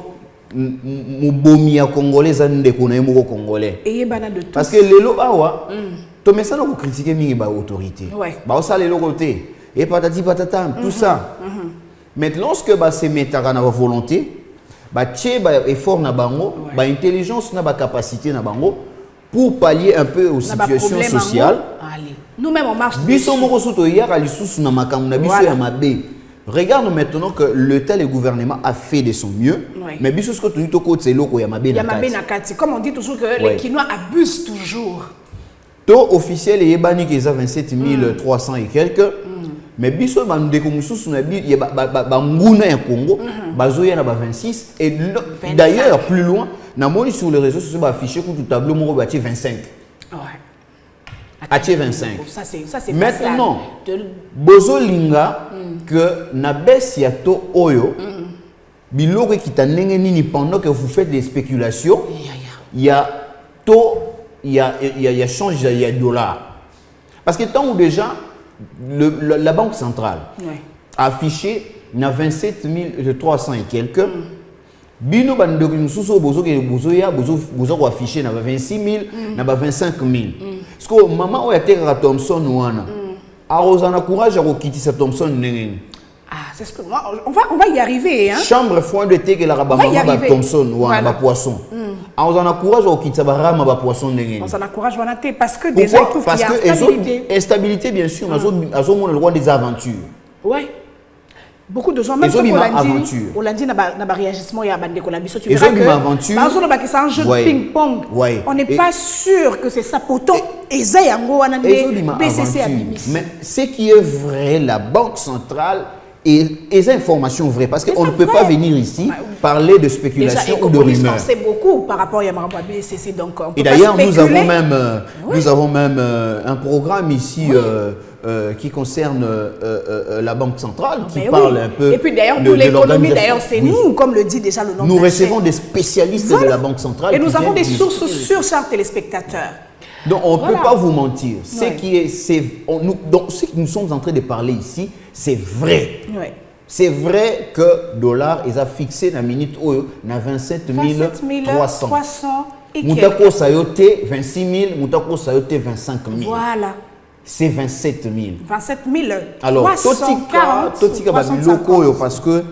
Mubomia congolais ndeko congolais parce que lelo awa to mesa na ko critiquer mingi ba autorité ba ça lelo côté et patati patata tout ça mais lorsque ba se mettra na volonté ba tché ba effort na bango ba intelligence na ba capacité na bango pour pallier un peu aux situations sociales nous même on marche biso moko soto yaka lisusu na makambo na biso ya mabe. Regarde maintenant que l'État et le gouvernement a fait de son mieux, mais bien sûr, ce que tu dis, c'est l'eau qui a comme on dit toujours que les Kinois abusent toujours. Taux officiel est 27 300 et quelques, mais bien sûr, il y a Congo, 26, et d'ailleurs, plus loin, sur les réseaux sociaux, affiché que tout tableau 25. Atie 25. Ça c'est maintenant. Bozo linga que na baisse ya to oyo. Biloko qui t'a nini pendant que vous faites des spéculations. Il y a taux, il y a change, il y a dollar. Parce que tant ou déjà la banque centrale a affiché na 27 300 et quelques. Bino bandoko mususu bozo ke bozo affiché na 26 000 na 25 000. Parce que maman oya teka Thompson wana. Arozana courage à kitisa Thompson nengeni. Ah, c'est ce que moi on va y arriver hein. Chambre foin de thé que la maman ba Thompson wana ba poisson. Arozana courage à kitisa ba rama ba poisson nengeni. On s'en encourage wana thé parce que déjà il trouve qu'il y a instabilité. Instabilité bien sûr, azo mona le roi des aventures. Ouais. Beaucoup de gens, même ceux on l'a dit, na réagissement, il y a bandeko la biso, tu verras que c'est un jeu de ping-pong. On n'est pas sûr que c'est ça. Pourtant, BCC a mis. Mais ce qui est vrai, la Banque centrale et les informations vraies, parce qu'on ne peut pas venir ici parler de spéculation ou de rumeurs. C'est beaucoup par rapport à Yamaramba BCC. Donc et d'ailleurs, nous avons même un programme ici. Qui concerne la Banque centrale, qui parle un peu. Et puis d'ailleurs, pour l'économie, d'ailleurs, c'est nous, comme le dit déjà le nom. Nous recevons des spécialistes de la Banque centrale. Et nous avons des sources sûres, chers téléspectateurs. Donc on ne peut pas vous mentir. Ce que nous sommes en train de parler ici, c'est vrai. C'est vrai que dollar est fixé dans la minute na 27 300. Moutako sayote 26 000, moutako sayote 25 000. Voilà. C'est 27 000. 27 000. Alors, Totika Babiloko, parce que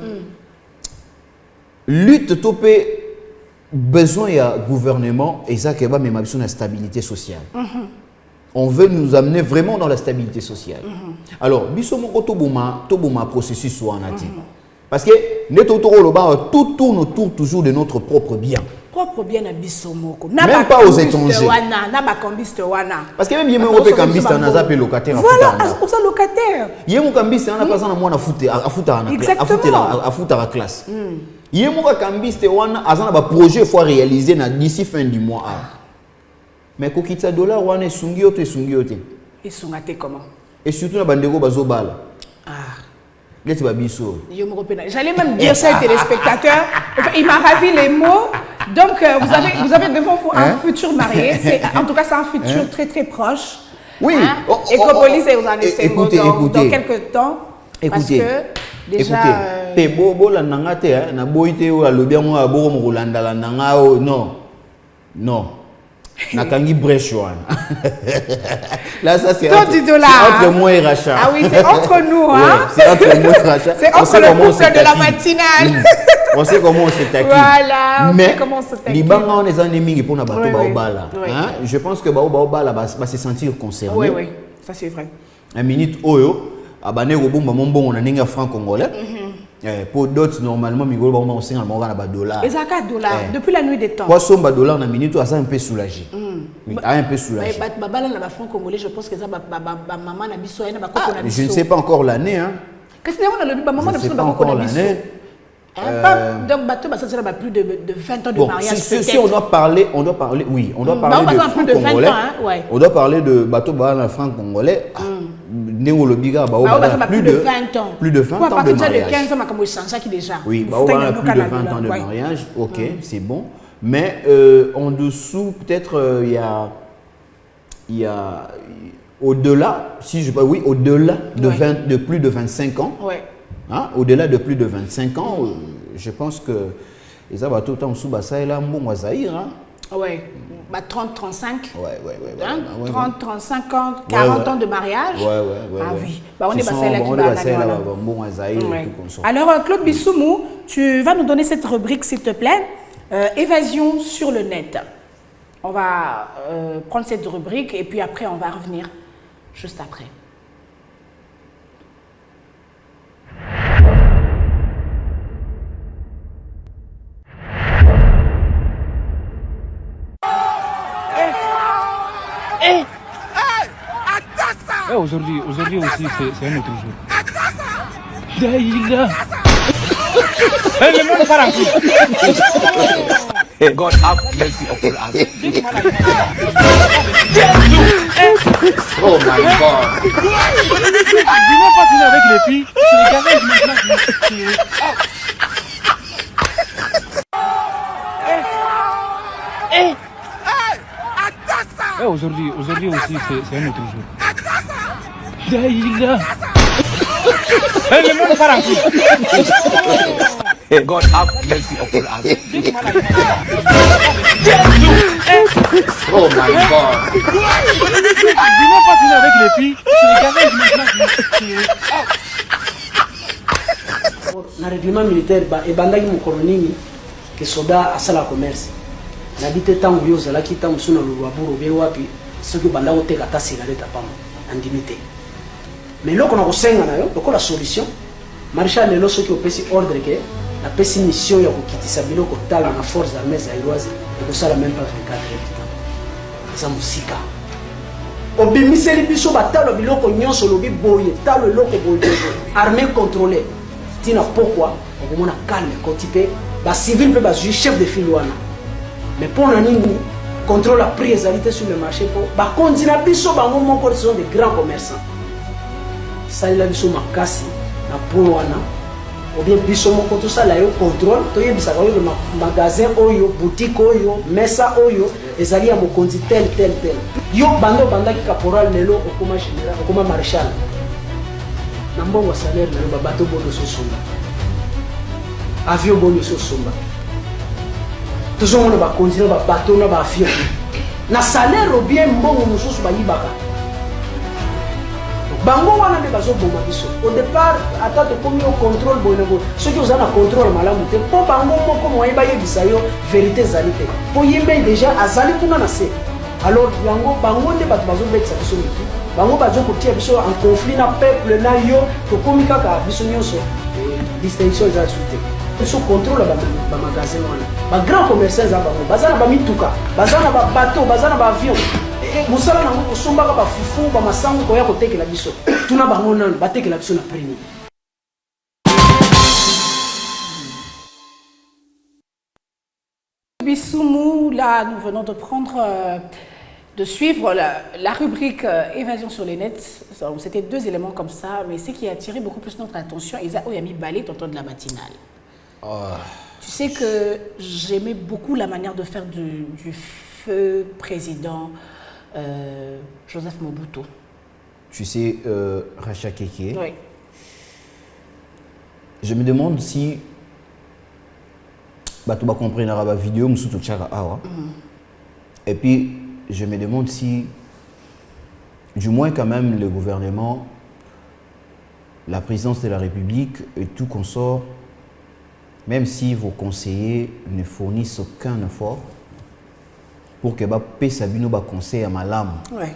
lutte topé besoin il y a gouvernement et ça qui va même besoin de stabilité sociale. On veut nous amener vraiment dans la stabilité sociale. Alors, bisomoko toboma processus soit en ati. Parce que tout tourne autour toujours de notre propre bien. Propre bien à Bissomoko. Même pas aux étrangers. Parce que même il y a un cambiste en a zappé locataire. Voilà, aux locataire. Il y a un cambiste en a pas en moins à foutre à la classe. Il y a un cambiste en a un projet faut réaliser d'ici fin du mois. Mais quand il y a dollar, on est sungiote. Et sungate comment? Et surtout la bandego bazobal. J'allais même dire ça aux téléspectateurs. Il m'a ravi les mots. Donc, vous avez devant vous un futur marié. En tout cas, c'est un futur très très proche. Oui. Ecopolis est aux années 50 dans quelques temps. Parce que déjà. Non. Nakangi Brechuan. Là, ça c'est entre moi et Racha. Ah oui, c'est entre nous. Hein? C'est entre moi et Racha. C'est entre le couple de la matinale. On sait comment on s'est taqué. Voilà. Mais les banques, on est ennemis pour Nabato Baobala. Je pense que Baobala va se sentir concerné. Oui, ça c'est vrai. Un minute Oyo, Abane Robumba Mombo, on a un franc congolais. Pour d'autres, normalement, Migolo va aussi en $. Et ça, $. Depuis la nuit des temps. Quoi, son $, na minute, ça un peu soulagé. Oui, un peu soulagé. Je pense que ça, maman n'a pas je ne sais pas encore l'année. Je ne sais pas encore l'année. Donc, ça sera plus de 20 ans de mariage. Si on doit parler, oui, on doit parler de franc congolais. On doit parler de bateau la franc congolais. Plus de 20 ans. Plus de 20 ans de mariage. De 15 ans, déjà. Oui, plus de 20 ans de mariage. Ok, c'est bon. Mais en dessous, peut-être il y a au-delà, au-delà de plus de 25 ans. Au-delà de plus de 25 ans, je pense que les abattus temps sous Bassa et là, bon, Zahir. Ouais, 30, 35. Ouais. 30, 35 ans, 40 ans de mariage. Ah oui. On est Bassa là qui Alors, Claude Bissoumou, tu vas nous donner cette rubrique, s'il te plaît. Évasion sur le net. On va prendre cette rubrique et puis après, on va revenir juste après. Aujourd'hui aussi, c'est un autre jour. Daïla. Le monde part en God have mercy upon us. Oh my God. Dis-moi pas finir avec les filles. C'est les gamins maintenant qui... Aujourd'hui aussi, c'est un autre jour. Daïla. Le monde part en couille. God have mercy upon us. Oh my God. Dis-moi pas finir avec les filles. C'est les gamins maintenant qui... Na règlement militaire ebandaki mokolo nini ke soda asala commerce nabi te ntango yo ozalaki ntango mosu na lolwaburu obe wapi soki obanda koteka ata cigarette apamo andimi te mais eloko na kosenga na yo lokola solution maréchal lelo soki opesi ordre ke napesi mission ya kokitisa biloko tala na force armée zaïroise ekosala même pas 24 heures du temps eza mosika obimiseli biso batalo biloko nyonso lobi boye talo eloko boye armée contrôlée tina pourquoi on a calme quand tu peux ba civil peut ba chef de file wana mais pour na nini contrôle la prise sur le marché pour ba continuer biso bango moko sont des grands commerçants ça il a biso makasi na pour wana ou bien biso moko tout ça là yo contrôle to yebisa ka yo magasin oyo boutique oyo mesa oyo ezali ya mokonzi tel yo bando bandaki caporal lelo okoma général okoma maréchal na mbongo salaire na bato bono so somba avion bono so somba toujours on va continuer ba bateau na ba avion na salaire ou bien mbongo mususu ba yibaka bango wana be bazo bomba biso au départ ata to komi au contrôle bono ce qui vous a na contrôle malamu te po bango moko moye ba yebisa yo vérité zalité po yembe déjà azali kuna na se alors yango bango nde bato bazo betsa biso mitu bango bazo kotia biso en conflit na peuple na yo to komi kaka biso nyonso distinction za suite biso contrôle ba magasin wana ba grand commerçants za bango bazana ba mituka bazana ba bateau bazana ba avion musala nango kosombaka ba fufu ba masango ko ya kotekela biso tuna bango nano batekela biso na prix. Bissoumou, là, nous venons de prendre, de suivre la rubrique Évasion sur les nets. C'était deux éléments comme ça, mais ce qui a attiré beaucoup plus notre attention, Isa Oyami Balé, tonton de la matinale. Tu sais que j'aimais beaucoup la manière de faire du feu président Joseph Mobutu. Tu sais, Racha Keke, oui. Je me demande si tu vas comprendre la vidéo, et puis je me demande si, du moins quand même, le gouvernement, la présidence de la République et tout consort, même si vos conseillers ne fournissent aucun effort pour que Sabino conseille à ma lame, ouais.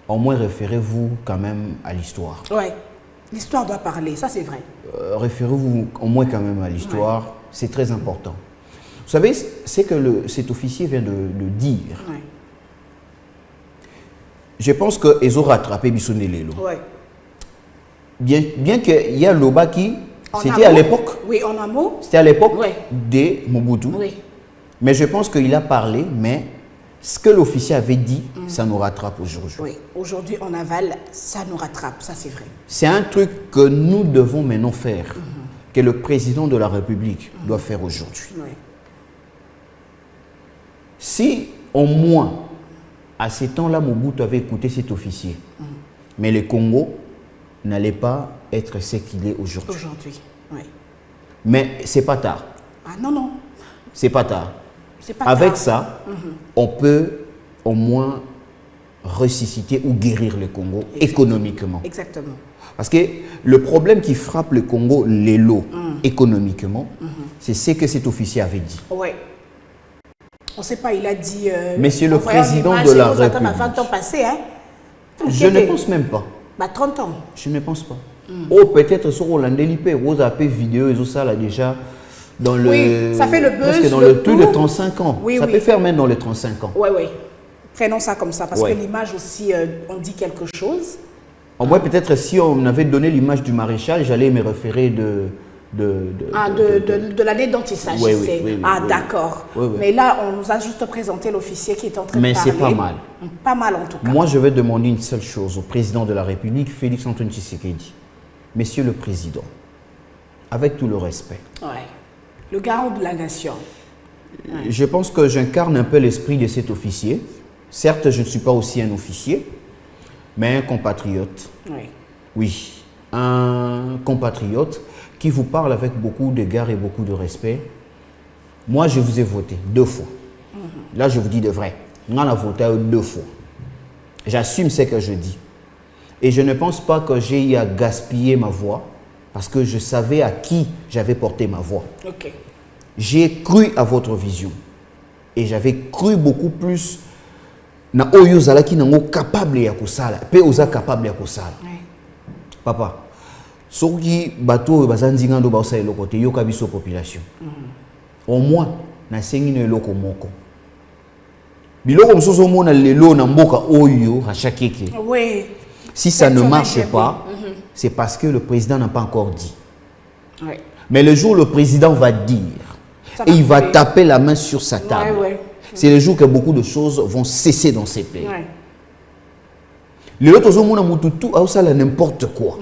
Au moins référez-vous quand même à l'histoire. Oui, l'histoire doit parler, ça c'est vrai. Référez-vous au moins quand même à l'histoire, ouais. C'est très important. Vous savez, c'est que cet officier vient de le dire. Ouais. Je pense qu'ils ont rattrapé Bissonelelo. Ouais. Bien qu'il y a Loba qui, c'était à l'époque. Oui, en amont. C'était à l'époque ouais. de Mobutu. Oui. Mais je pense qu'il a parlé, mais ce que l'officier avait dit, ça nous rattrape aujourd'hui. Oui, aujourd'hui en aval, ça nous rattrape, ça c'est vrai. C'est un truc que nous devons maintenant faire, que le président de la République doit faire aujourd'hui. Oui. Si au moins, à ce temps-là, Mobutu avait écouté cet officier, mais le Congo n'allait pas être ce qu'il est aujourd'hui. Aujourd'hui, oui. Mais c'est pas tard. Ah non, non. C'est pas tard. Pas Avec tard. ça, on peut au moins ressusciter ou guérir le Congo économiquement. Exactement. Parce que le problème qui frappe le Congo, les lots, économiquement, c'est ce que cet officier avait dit. Oui. On ne sait pas, il a dit... Monsieur le président de la République. 20 ans passés, hein? Je ne pense même pas. 30 ans. Je ne pense pas. Oh, peut-être sur Hollandais, vous avez vidéo et tout ça là déjà. Dans le, oui, ça fait le buzz. Parce que dans le tout de 35 ans. Oui, ça peut faire même dans les 35 ans. Oui, oui. Prenons ça comme ça, parce que l'image aussi, on dit quelque chose. En vrai, peut-être si on avait donné l'image du maréchal, j'allais me référer de l'année dont il s'agissait. Oui, d'accord. Oui. Mais là, on nous a juste présenté l'officier qui est en train Mais de parler. c'est pas mal. Pas mal en tout cas. Moi, je vais demander une seule chose au président de la République, Félix Antoine Tshisekedi. Monsieur le Président, avec tout le respect. Le garant de la nation. Je pense que j'incarne un peu l'esprit de cet officier. Certes, je ne suis pas aussi un officier, mais un compatriote. Oui, un compatriote qui vous parle avec beaucoup d'égard et beaucoup de respect. Moi, je vous ai voté 2 fois. Là, je vous dis de vrai. On a voté 2 fois. J'assume ce que je dis. Et je ne pense pas que j'ai eu à gaspiller ma voix parce que je savais à qui j'avais porté ma voix. J'ai cru à votre vision. Et j'avais cru beaucoup plus na oyo zalaki nango capable ya kusala pe oza capable ya kusala. Papa, soki bato bazanzi ngando ba osala eloko te yoka biso population. Au moins na sengi no eloko moko. Biloko mososo mona lelo na mboka oyo rachakeke. Si ça ne marche pas, c'est parce que le président n'a pas encore dit. Mais le jour où le président va dire, et il va taper la main sur sa table, c'est le jour que beaucoup de choses vont cesser dans ces pays. Le n'importe quoi.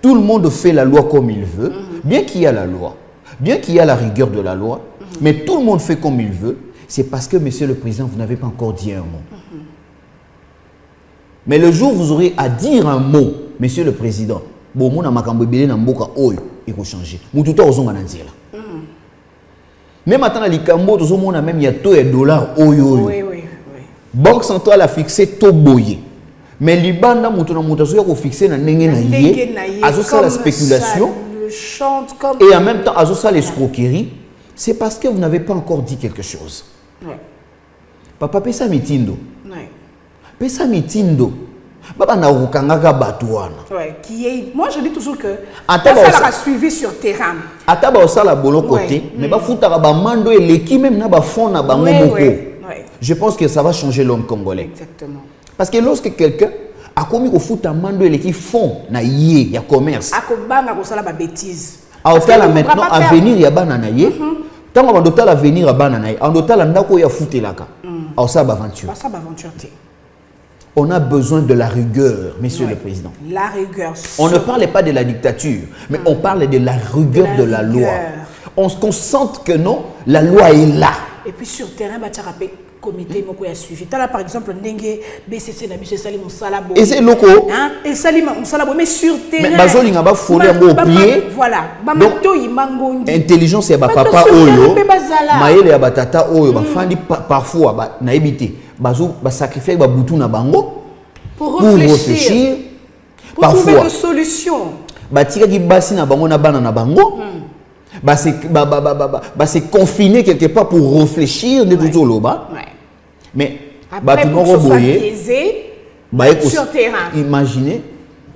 Tout le monde fait la loi comme il veut, bien qu'il y a la loi, bien qu'il y a la rigueur de la loi, mais tout le monde fait comme il veut. C'est parce que, monsieur le président, vous n'avez pas encore dit un mot. Mais le jour où vous aurez à dire un mot, monsieur le président, bon, mon amakambo belé na mboka oyo, il faut changer. Mututo ozonga na nzela. Même maintenant, les Cambo, même il y a taux et dollars oyo. Banque centrale a fixé taux boyé. Mais Libanda, il a fixé na nenge na yé. Azosa la spéculation. Et en même temps, azosa l'escroquerie. C'est parce que vous n'avez pas encore dit quelque chose. Papa, pesa mitindo. Pesa mitindo. Baba na rukangaka batouana. Moi je dis toujours que ça l'a suivi sur terrain. Ataba osala bolo côté, mais ba futaka ba mando et l'équipe même na ba fond na bango moko. Je pense que ça va changer l'homme congolais. Exactement. Parce que lorsque quelqu'un a commis au foot à mando et l'équipe fond na yé ya commerce. Akobanga ko sala ba bêtise. A otala maintenant à venir ya bana na yé. Tant on doit la venir à bana na yé, on doit la ndako ya futelaka. A osala ba aventure. Ba sala ba aventure té. On a besoin de la rigueur, monsieur le président. La rigueur. On ne parle pas de la dictature, mais on parle de la rigueur de la loi. On sente que non, la loi est là. Et puis sur terrain, bah, tu as rappelé comité moko ya suivi. Tu as par exemple Ndenge BCC na biso sali mon salabo. Et c'est loco. Hein? Et sali mon salabo mais sur terrain. Mais bazoli nga ba foler ngo plier. Voilà. Ba mato imango. Intelligence ya ba papa oyo. Maele ya ba tata oyo ba fandi parfois ba na ebité. Ba sacrifier ba butu na bango pour réfléchir. Pour trouver des solutions. Ba tika ki basi na bango na bana na bango. C'est confiné quelque part pour réfléchir de tout le bas. Mais après pour que soit biaisé sur terrain. Imaginez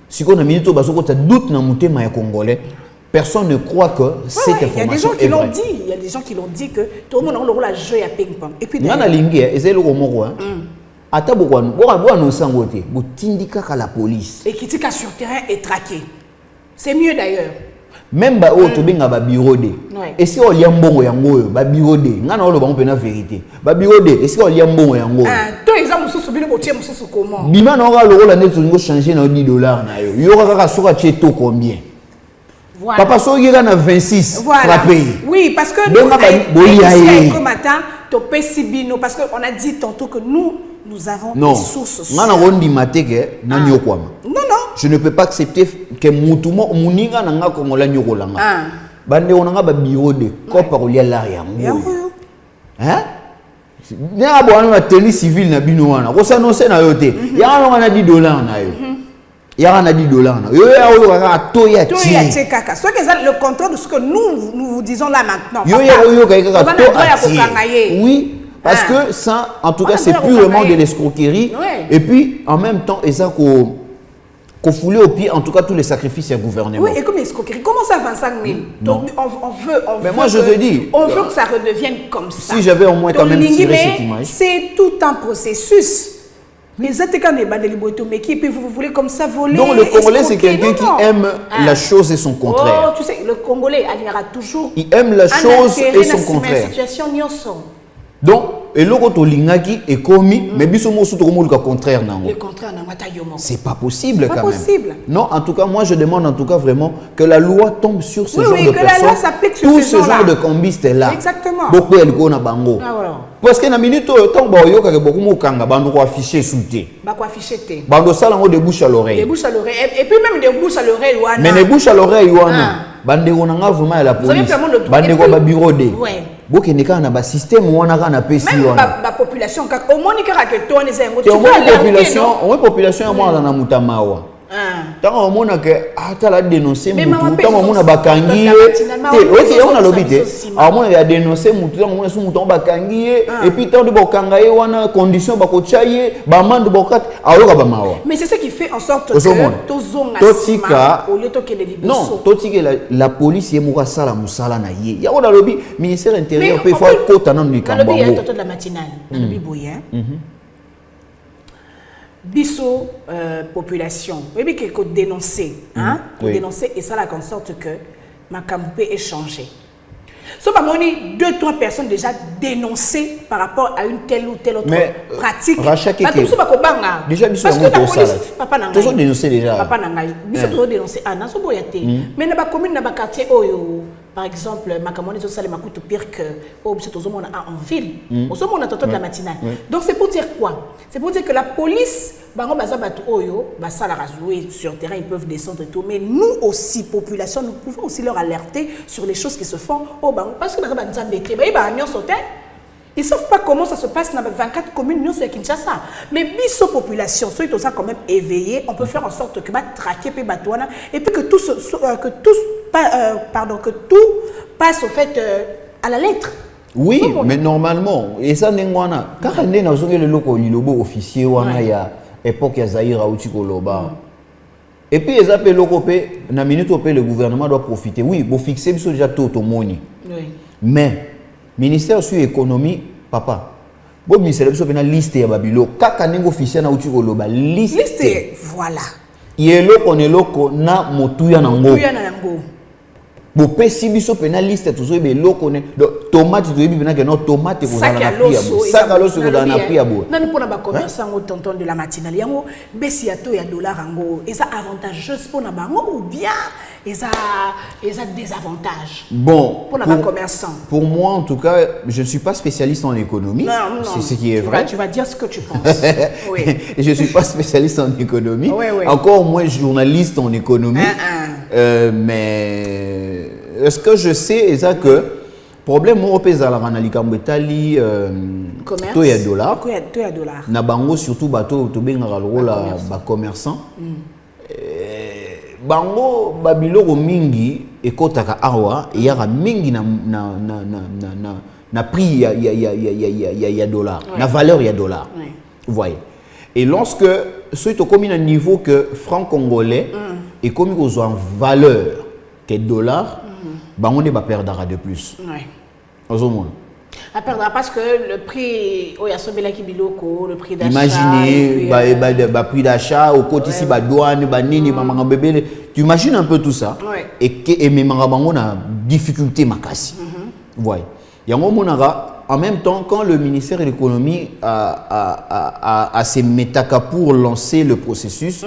si on a mis tout baso quand doute na mutema ya congolais. Personne ne croit que cette information est vraie. Il y a des gens qui l'ont dit que tout le monde a le rôle à jouer à ping-pong. Et puis dans la ligne, et c'est le mot hein. Ata beaucoup no sangote, bo tindika ka la police. Et qui dit qu'à sur terrain est traqué. C'est mieux d'ailleurs. Même ba o to benga ba bureau de. Et si on lia mbongo yango ba bureau de, ngana o lo ba mpena vérité. Ba bureau de, et si on lia mbongo yango. To eza mususu bino botie mususu comment? Bima na nga lo la net ngo changer na $10 na yo. Yo kaka soka cheto combien? Voilà. Papa Soyira na 26 frappé. Oui, parce que nous, parce qu'on a dit tantôt que nous avons des sources. Non, je ne peux pas accepter que Moutouma Mouninga nanga Kongola Nyokolanga. Bande onanga ba bureau de Kopa Olia Laria. Hein? N'a pas na tennis civil na bino wana. Ko s'annoncer na yote. Ya na $10 na yo. Il y a $10. Il y a le contrôle de ce que nous vous disons là maintenant. Oui, parce que ça, en tout cas, c'est purement de l'escroquerie. Et puis, en même temps, ça qu'on foulait au pied, en tout cas, tous les sacrifices du gouvernement. Oui, et comme l'escroquerie, comment ça 25 000? Donc, mais moi, je te dis, on veut que ça redevienne comme ça. Si j'avais au moins quand même tiré cette image. C'est tout un processus. Mais ça, c'est quand on est bandé mais qui puis vous voulez comme ça voler. Donc le Congolais, c'est quelqu'un qui aime la chose et son contraire. Oh, tu sais, le Congolais, il y aura toujours. Il aime la chose et son contraire. Donc, et l'autre lingaki est commis, mais biso mo surtout comme le contraire nango. Le contraire nango ta yomo. C'est pas possible quand même. C'est pas possible. Non, en tout cas, moi je demande en tout cas vraiment que la loi tombe sur ce genre de personnes. Oui, que la loi s'applique sur tout ce genre de combistes là. Exactement. Beaucoup elle kona bango. Ah voilà. Parce que na minute tant ba yoka ke beaucoup mo kanga bando ko afficher sous té. Ba ko afficher té. Bando sala ngo de bouche à l'oreille. De bouche à l'oreille et puis même de bouche à l'oreille wana. Mais de bouche à l'oreille wana. Bande ko nga vraiment la police. Bande ko ba bureau de. Ouais. Boke nika na ba système wana kana pesi wana. Même la population au moins que raketon les ngo. Tu vois population ya mwana na mutamawa. Tant on mona que ata la dénoncer mutu tant on mona bakangi te on a lobité a mona ya dénoncer mutu tant on mona su mutu bakangi et puis tant de bokanga ye wana condition bakochaye ba mande bokat ayoka ba mawa. Mais c'est ce qui fait en sorte que tozonga au lieu que les liboso. Non, totika la police ye muka sala musala na ye ya on a lobby ministère intérieur peut faire kota na nikambo. Il y a toto de la matinale na lobby boyen. Biso population, oui, qu'il faut dénoncer, hein, dénoncer et ça la en sorte que ma campé est changé. Sauf à mon 2-3 personnes déjà dénoncées par rapport à une telle ou telle autre pratique. Déjà biso parce que la police, papa n'a pas dénoncé déjà. Papa n'a pas biso dénoncé. Ah, n'a pas boyaté. Mais na ba commune na ba quartier oyo. Par exemple, ma commune est ça coûte pire que en ville. Au sommet on a toute la matinale. Donc c'est pour dire quoi? C'est pour dire que la police, bango baza batu oyo, basa la jouer sur terrain, ils peuvent descendre et tout. Mais nous aussi, population, nous pouvons aussi leur alerter sur les choses qui se font au bango. Parce que ils ne savent pas comment ça se passe dans 24 communes, nous, sur Kinshasa. Mais biso population, soit tout ça quand même éveillé, on peut faire en sorte que traquer et puis que tout passe au fait à la lettre. Oui, mais normalement, et ça n'est pas quand on est dans le officier, on a ya époque ya Zaïra ou Tikoloba. Et puis les appels locaux, na minute le gouvernement doit profiter. Oui, pour fixer déjà tout au monde. Mais ministère sur l'économie, papa. Bon ministère sur la liste ya babilo. Kaka nengo officier na uti koloba liste. Voilà. Yelo on loko na motuya nango. Motuya nango. Bo pesi biso pena liste toujours be loko ne tomate to yebi pena que no tomate ko na pia. Saka loso ko na pia bo. Na ni pona ba commerçant au tonton de la matinale yango besi ya to ya dollar ango. Et ça avantageuse pour na bango ou bien et ça désavantage. Bon, pour moi en tout cas, je ne suis pas spécialiste en économie. C'est ce qui est vrai. Tu vas dire ce que tu penses. Oui. Je ne suis pas spécialiste en économie. Oui. Encore moins journaliste en économie. Mais est-ce que je sais exact que problème européen à la ranalikambo etali to ya dollar. Na bango surtout bateau to benga la ba commerçant. Bango babiloko mingi ekotaka awa yaka mingi na prix ya dollar, na valeur ya dollar. Vous voyez. Et lorsque ce est comme un niveau que franc congolais est comme en valeur que dollar, bango ne va perdre de plus. Parce que le prix, le prix d'achat. Imaginez, le prix d'achat, au côté ici, douane, tu imagines un peu tout ça. Et même on a difficulté makasi. Vous voyez. En même temps, quand le ministère de l'économie a ses métacas pour lancer le processus,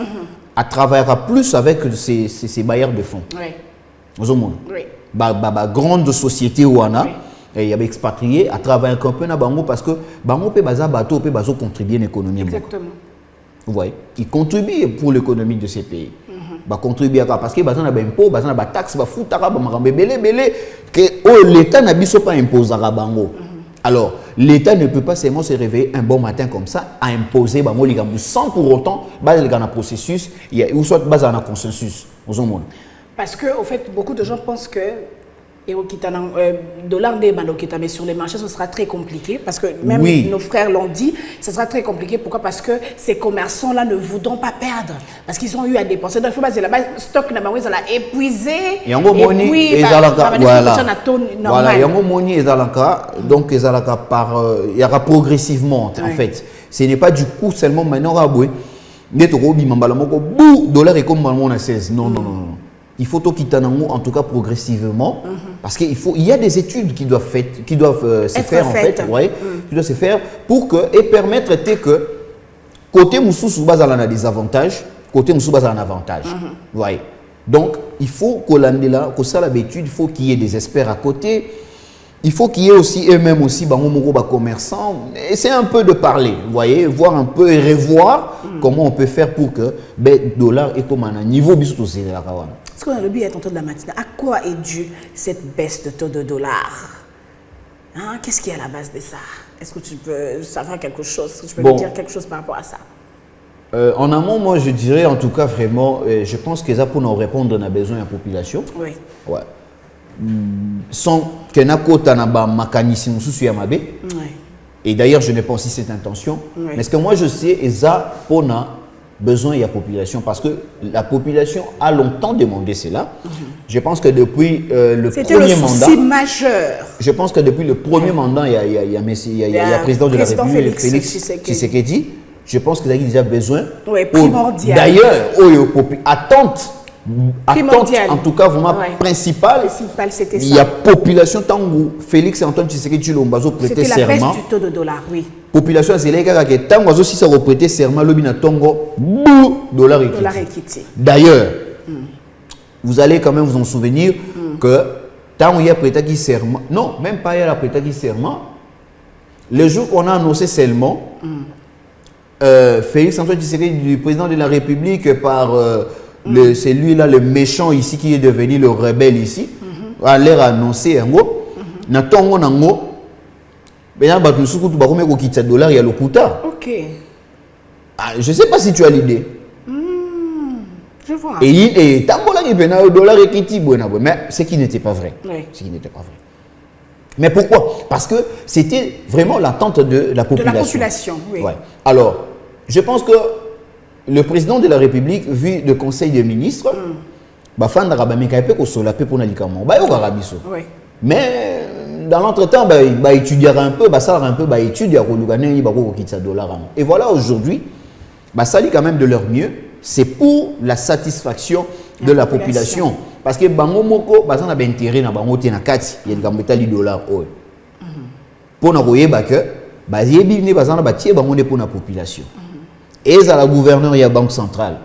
à travaillera plus avec ses bailleurs de fonds. Grande société ouana. Et il y avait expatrié à travers un peu na bango parce que bango peut baza bateau peut bazo contribuer à l'économie. Exactement. Vous voyez, ils contribuent pour l'économie de ces pays. Bah contribuer parce que baza na ba impôt, baza na ba taxe, ba futara ba marambe belé que l'État n'a biso pas imposer à bango. Alors, l'État ne peut pas seulement se réveiller un bon matin comme ça à imposer bango ligambo sans pour autant baser le processus, il y a ou soit baser un consensus aux hommes. Parce que au fait beaucoup de gens pensent que dollar mais sur les marchés ce sera très compliqué parce que même nos frères l'ont dit, ce sera très compliqué. Pourquoi? Parce que ces commerçants là ne voudront pas perdre parce qu'ils ont eu à dépenser. Donc il là-bas stock n'a pas épuisé et puis voilà donc par il y aura progressivement en fait Ce n'est pas du coup seulement maintenant dollar est comme on a 16. Non, non, non, non. Il faut tout quitter en tout cas progressivement, parce qu'il y a des études qui doivent se faire en fait, ouais, qui doivent se faire pour que et permettre que côté Moussou Soubaz a des avantages, côté Moussou Soubaz a un avantage, ouais. Donc il faut que ça l'habitude, il faut qu'il y ait des experts à côté. Il faut qu'il y ait aussi eux-mêmes aussi commerçants. C'est un peu de parler, vous voyez, voir un peu et revoir comment on peut faire pour que le dollar est comme un niveau bisous aussi de la Kawana. Est-ce qu'on a le billet tantôt de la matinée? À quoi est due cette baisse de taux de dollar? Hein? Qu'est-ce qui est à la base de ça? Est-ce que tu peux savoir quelque chose? Est-ce que tu peux me dire quelque chose par rapport à ça? En amont, moi je dirais en tout cas vraiment, je pense que ça pour nous répondre, on a besoin de la population. Oui. Ouais. Sans que n'akota na ba mécanisme sous yamabe. Et d'ailleurs je n'ai pas aussi cette intention. Mais ce que moi je sais est ça pour na besoin de la population parce que la population a longtemps demandé cela. Je pense que depuis le premier mandat, majeur. Je pense que depuis le premier mandat, il y a le président de la République, Félix Tshisekedi. Je pense qu'il a déjà besoin. Oui, primordial. D'ailleurs, attente. En tout cas, vraiment principal, c'était ça. Il y a population tango Félix Antoine Tshisekedi Tshilombo prêter serment. C'était la baisse du taux de dollar, oui. Population azéleka que tango aussi ça prêter serment lobina tongo dollar equity. D'ailleurs, vous allez quand même vous en souvenir que tant il y a prêté qui serment, non, même pas il y a prêté qui serment. Le jour qu'on a annoncé seulement Félix Antoine Tshisekedi du président de la République par c'est lui-là, le méchant ici, qui est devenu le rebelle ici, a l'air annoncé, je ne sais pas si tu as l'idée. Je vois. Et dollar mais ce qui n'était pas vrai. Ce qui n'était pas vrai. Mais pourquoi? Parce que c'était vraiment l'attente de la population. De la population, oui. Ouais. Alors, je pense que le président de la République, vu le conseil des ministres, mais dans l'entretemps, il étudiera un peu, et voilà aujourd'hui, ça dit quand même de leur mieux, c'est pour la satisfaction de la population. Parce que bango moko bazan na intérêt na bango te na kati ya ngambetali dollar oil. Pour na koyeba que bayebi ne bazan na batie bango ne pour la population. Et à la gouverneure et la banque centrale,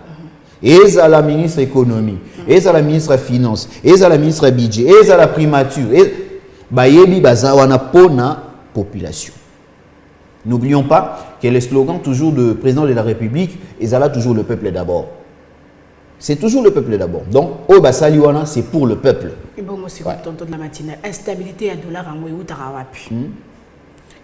et à la ministre économie, et à la ministre finance, et à la ministre budget, et à la primature, et bayebi bazawana pour la population. N'oublions pas que le slogan toujours du président de la République est là toujours le peuple d'abord. C'est toujours le peuple d'abord. Donc, au Basaliwana, c'est pour le peuple. Et bon, moi, c'est de la matinée. Instabilité à dollar en Mouyou Tarawapi.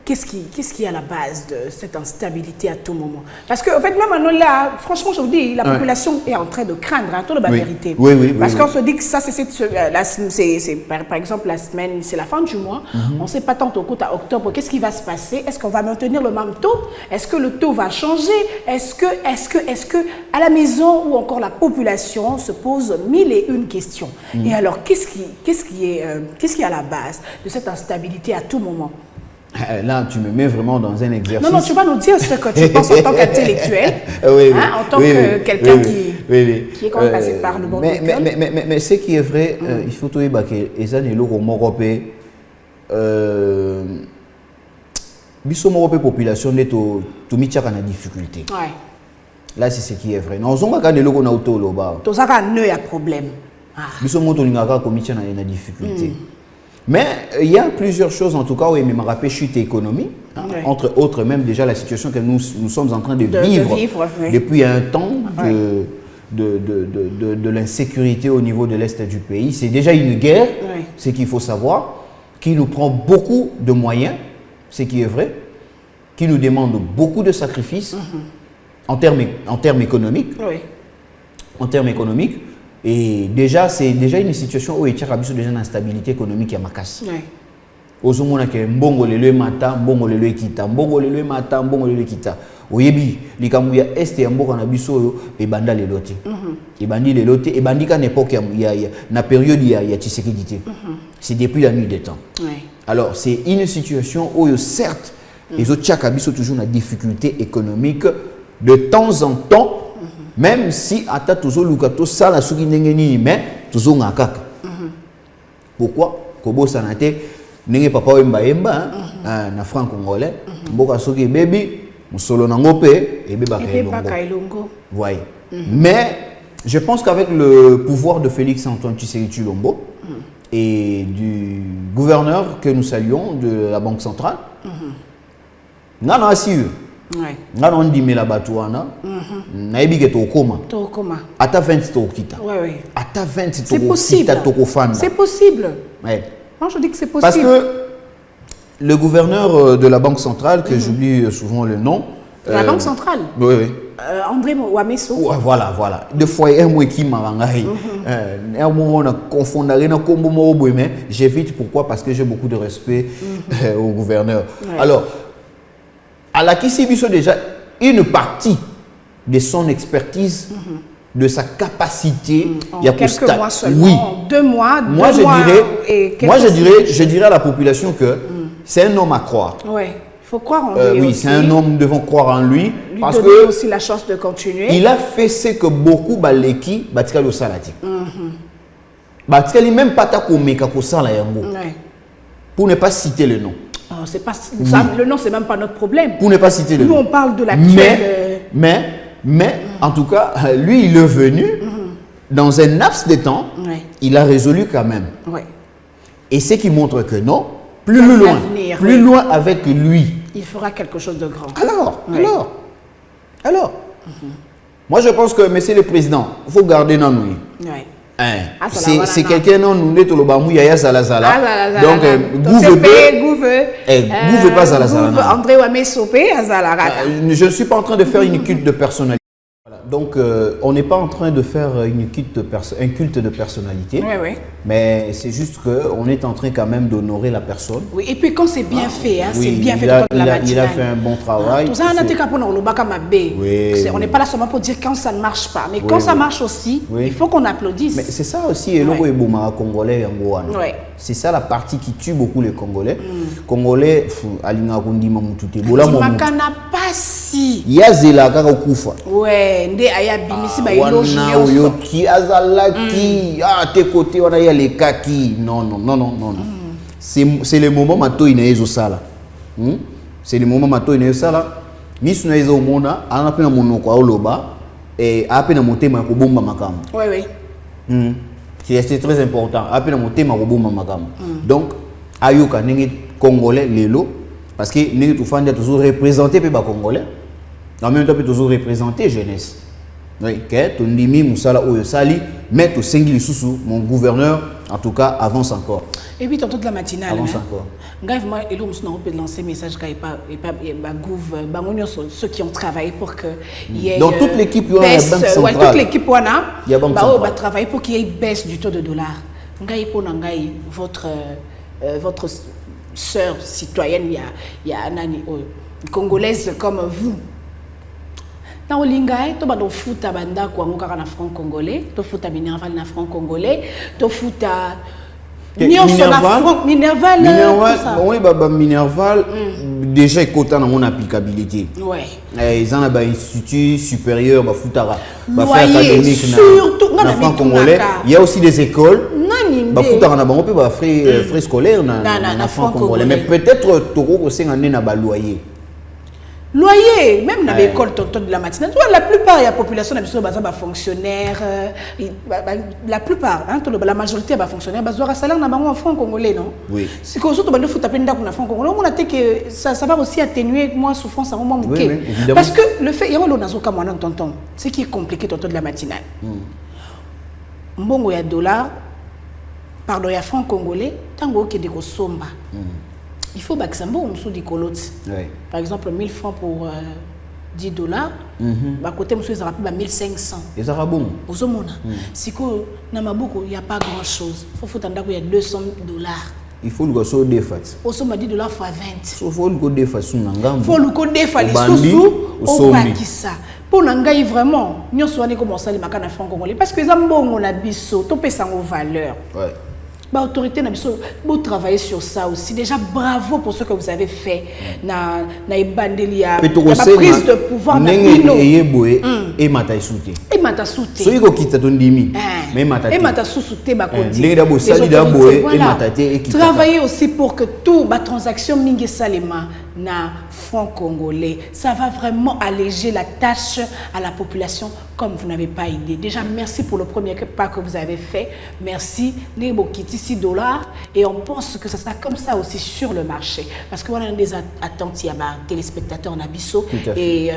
Qu'est-ce qui est à la base de cette instabilité à tout moment? Parce qu'en fait, même maintenant, là, franchement, je vous dis, la population est en train de craindre tout de la vérité. Parce qu'on se dit que ça, c'est par exemple, la semaine, c'est la fin du mois. On ne sait pas tant au coup à octobre, qu'est-ce qui va se passer? Est-ce qu'on va maintenir le même taux? Est-ce que le taux va changer? Est-ce que à la maison ou encore la population se pose mille et une questions? Et alors, qu'est-ce qui est à la base de cette instabilité à tout moment? Là, tu me mets vraiment dans un exercice. Non, tu vas nous dire ce que tu penses en tant qu'intellectuel, en tant que quelqu'un qui est quand même passé par le monde. Mais ce qui est vrai, il faut tout dire que les années au Europé, la population est tout mis en difficulté. Là, c'est ce qui est vrai. Non, on a quand même on a auto là-bas. Tout ça a un problème. Nous sommes en difficulté. Mais il y a plusieurs choses, en tout cas, où il m'a rappelé chute économique, entre autres même déjà la situation que nous sommes en train de vivre depuis un temps de l'insécurité au niveau de l'Est du pays. C'est déjà une guerre, ce qu'il faut savoir, qui nous prend beaucoup de moyens, ce qui est vrai, qui nous demande beaucoup de sacrifices en termes économiques. En termes économiques. Et déjà, c'est déjà une situation où il y a déjà une instabilité économique à Makassi. Ozomona ke mbongo lelo mata, mbongo lelo ekita, mbongo lelo mata, mbongo lelo ekita. Oyebi, likambu ya este ya mboka na biso yo ebanda lelo te. Ebandi lelo te, ebandika na époque na période ya Tshisekedi te. C'est depuis la nuit des temps. Alors, c'est une situation où certes Les autres tchaka biso toujours une difficulté économique de temps en temps, même si ata toujours lukato sala suki ndengeni mais toujours ngakaka. Pourquoi? Kobo sanate nenge papa wemba na franc congolais, mboka soki baby musolo nango pe ebe bakailongo. Voyez. Mais je pense qu'avec le pouvoir de Félix Antoine Tshisekedi Tshilombo et du gouverneur que nous saluons de la Banque centrale, nana assure. Nana on dit mais la batouana, naebi ke tokoma. Ata 20 tokita. Ata 20 c'est possible. C'est possible. Ouais. Moi je dis que c'est possible. Parce que le gouverneur de la Banque centrale, que j'oublie souvent le nom. La Banque centrale. Oui, oui. André Wameso. Voilà, voilà. Deux fois, un mot qui m'a rengaï. Un mot, on a confondu, on a combo, mais j'évite. Pourquoi? Parce que j'ai beaucoup de respect au gouverneur. Alors, à la Kissibiso, déjà, une partie de son expertise, de sa capacité. Il y a quelques mois seulement. Oui. 2 mois. Je dirais à la population que c'est un homme à croire. Oui. Il faut croire en lui. Oui, c'est un homme, nous devons croire en lui. Parce que aussi la chance de continuer. Il a fait ce que beaucoup baleki batika lo salati. Batika li même pas ta komeka ko sala yango. Pour ne pas citer le nom. Oh, c'est pas ça, le nom c'est même pas notre problème. Pour ne pas citer le nom. Nous on parle de la mais en tout cas, lui il est venu dans un laps de temps, il a résolu quand même. Et ce qui montre que non, plus loin avec lui. Il fera quelque chose de grand. Alors, moi je pense que monsieur le président, il faut garder dans nous. C'est quelqu'un non nous n'est le bamou yaya zalazala. Donc gouve pas zalazala. André Wamesopé Azalara. Je ne suis pas en train de faire une culte de personnalité. Donc, on n'est pas en train de faire un culte de personnalité, mais c'est juste qu'on est en train quand même d'honorer la personne. Oui, et puis quand c'est bien fait, hein, c'est bien fait. Il a fait un bon travail. On n'est pas là seulement pour dire quand ça ne marche pas, mais quand ça marche aussi, il faut qu'on applaudisse. Mais c'est ça aussi, Congolais. C'est ça la partie qui tue beaucoup les Congolais. Congolais, c'est le moment mato inaezo sala. C'est le moment mato inaezo sala. Misu na ezo mona anapena monoko oloba et apena motema ko bomba makam. C'est très important. Apena motema ko bomba makam. Donc ayoka ningi Congolais lelo parce que ningi tufanda toujours représenter pe ba Congolais. En même temps peut toujours représenter jeunesse. Oui, que Tondimi Moussala Oyosali, mais au Sengili Soussou, mon gouverneur, en tout cas, avance encore. Et puis, tantôt de la matinale, avance encore. On peut lancer un message ceux qui ont travaillé pour que il y ait dans toute l'équipe, il y a toute l'équipe, il y a travailler pour qu'il y ait une baisse du taux de dollar. Votre sœur citoyenne, il y a une congolaise comme vous. Dans le Lingaï, tu vas foot à banda quoi na franc congolais, tu foot à Minerval na franc congolais, tu foot à Minerval déjà écoutant dans mon applicabilité. Ils ont un institut supérieur ba footara ba faire académique na franc congolais. Il y a aussi des écoles ba footara na bango pe ba frais scolaires na franc congolais, mais peut-être toko ko senga na ba loyer. Loyer, même dans l'école de la matinale, la plupart de la population sont fonctionnaires, la plupart, la majorité des fonctionnaires, ils ont un salaire en franc congolais, non? Oui. Si vous avez fait taper en franc congolais, on a dit que ça va aussi atténuer moi souffrance à un moment. Oui, parce que le fait, il y a un tonton, ce qui est compliqué de la matinale. Mbongo ya dollar, pardon, il y a franc congolais, tango qui est de somba. Il faut que ça par exemple 1000 francs pour $10. Côté monsieur ça rappelle 1500. Et ça va bon. Si il n'y a pas grand chose. Il faut attendre qu'il y a $200. Il faut le go des fats. Au somme $10 x 20. Il faut le go des fats sous nangam. Il faut le go des fats sous au bakisa. Pour nangai vraiment, nous sommes commencé à les makana franc congolais parce que ça bon on a biso, to pesa en valeur. autorité, vous travaillez sur ça aussi. Déjà, bravo pour ce que vous avez fait. La prise de pouvoir. Et mata souté. Et mata souté. Soyez qui t'a donné mais mata. Et mata souté ba travailler aussi pour que tout ba transaction mingi salema na franc congolais. Ça va vraiment alléger la tâche à la population comme vous n'avez pas idée. Déjà, merci pour le premier pas que vous avez fait. Merci. Nebo kiti $6 et on pense que ça sera comme ça aussi sur le marché. Parce qu'on a des attentes, il y a des téléspectateurs Nabiso et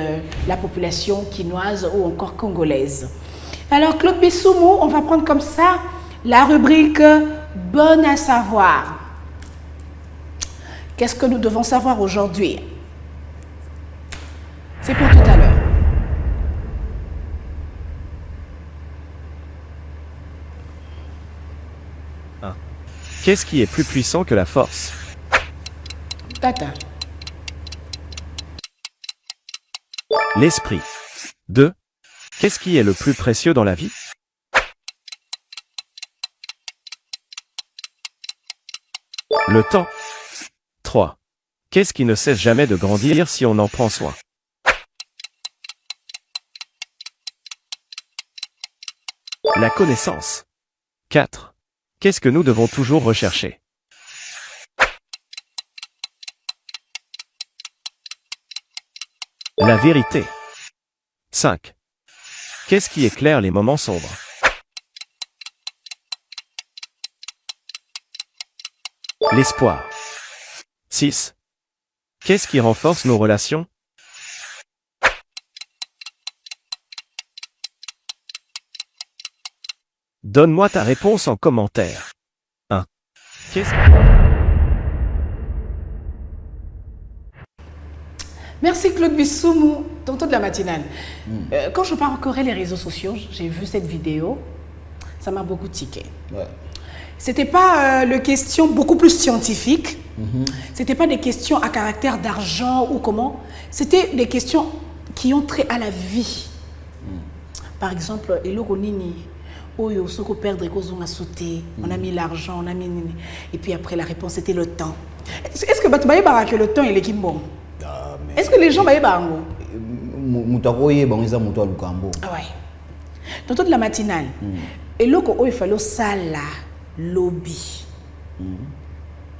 la population quinoise ou encore congolaise. Alors, Claude Bissoumou, on va prendre comme ça la rubrique Bonne à savoir. Qu'est-ce que nous devons savoir aujourd'hui? C'est pour tout à l'heure. Qu'est-ce qui est plus puissant que la force? Tata. L'esprit. 2. Qu'est-ce qui est le plus précieux dans la vie? Le temps. 3. Qu'est-ce qui ne cesse jamais de grandir si on en prend soin? La connaissance. 4. Qu'est-ce que nous devons toujours rechercher? La vérité. 5. Qu'est-ce qui éclaire les moments sombres? L'espoir. 6. Qu'est-ce qui renforce nos relations? Donne-moi ta réponse en commentaire. 1. Merci Claude Bissoumou, tonton de la matinale. Quand je parcourais les réseaux sociaux, j'ai vu cette vidéo, ça m'a beaucoup tiqué. Ouais. C'était pas le question beaucoup plus scientifique, c'était pas des questions à caractère d'argent ou comment, c'était des questions qui ont trait à la vie. Par exemple, Eloko Nini, Oyo, ce qu'on perdre, qu'on a sauté, on a mis l'argent, on a mis... Et puis après, la réponse était le temps. Est-ce que que le temps, il est qui bon? Est-ce que les gens vont bango? Ah ouais. Tonton de la matinale. Et là, il fallait sala lobby.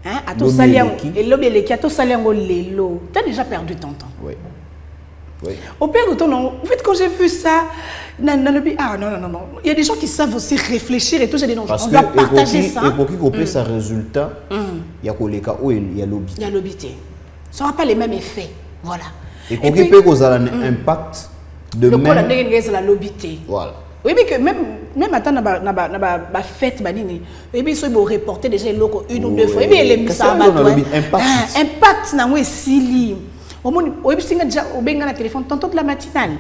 Hein? À ton salaire, et lobby les qui à ton salaire lelo. Tu as déjà perdu ton temps. Oui. Oui. Au père de ton nom. En fait, quand j'ai vu ça, non. Il y a des gens qui savent aussi réfléchir et tout. J'ai dit non, on doit partager ça. Et pour qu'il y ait ça résultat, il y a lobby. Il y a lobby. Ça n'aura pas les mêmes effets. Voilà. Et qu'on peut causer un impact de le même... la lobité. Voilà. Oui, mais que même attends, na fête, et bien ils vont reporter déjà une ou deux fois. Et bien les impact, na ouais si téléphone tantôt de la matinale.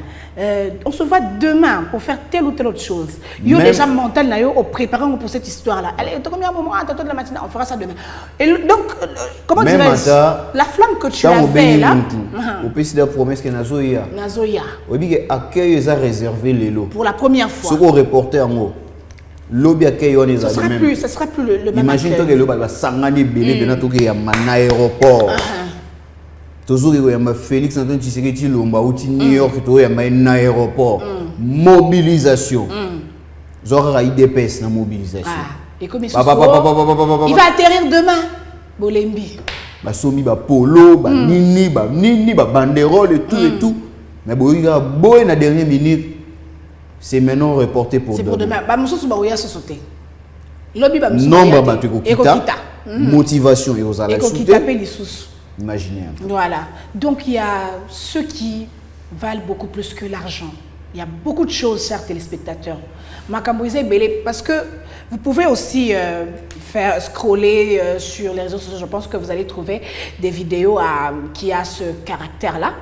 On se voit demain pour faire telle ou telle autre chose. Yo déjà mental na yo au préparant pour cette histoire là. Allez, combien de moment tantôt de la matinale, on fera ça demain. Et donc comment dirais-je, la flamme que tu avais là. Au pays de la promesse que nazoya. Oui, mais accueil est réservé les lots. Pour la première fois. Ce qu'on reportait en haut. Lobby accueil on est ça sera plus, ça sera plus le même. Imagine toi que le va sangani belé de tout que y a un aéroport. Toujours il y a Félix Antoine Tshisekedi Lomba ou New York il y a un aéroport. Mobilisation. Genre IDPS na mobilisation. Et comme il va atterrir demain. Bolembi. Ba somi ba polo, ba nini, ba banderole et tout. Mais bon, il y a beau na dernière minute. C'est maintenant reporté pour demain. C'est pour demain. Ba mususu ba oya se sauter. Lobby ba mususu. Nombre ba te kokita. Motivation et aux ala sauter. Imaginez. Voilà. Donc il y a ceux qui valent beaucoup plus que l'argent. Il y a beaucoup de choses, chers téléspectateurs. Parce que vous pouvez aussi faire scroller sur les réseaux sociaux. Je pense que vous allez trouver des vidéos qui a ce caractère-là.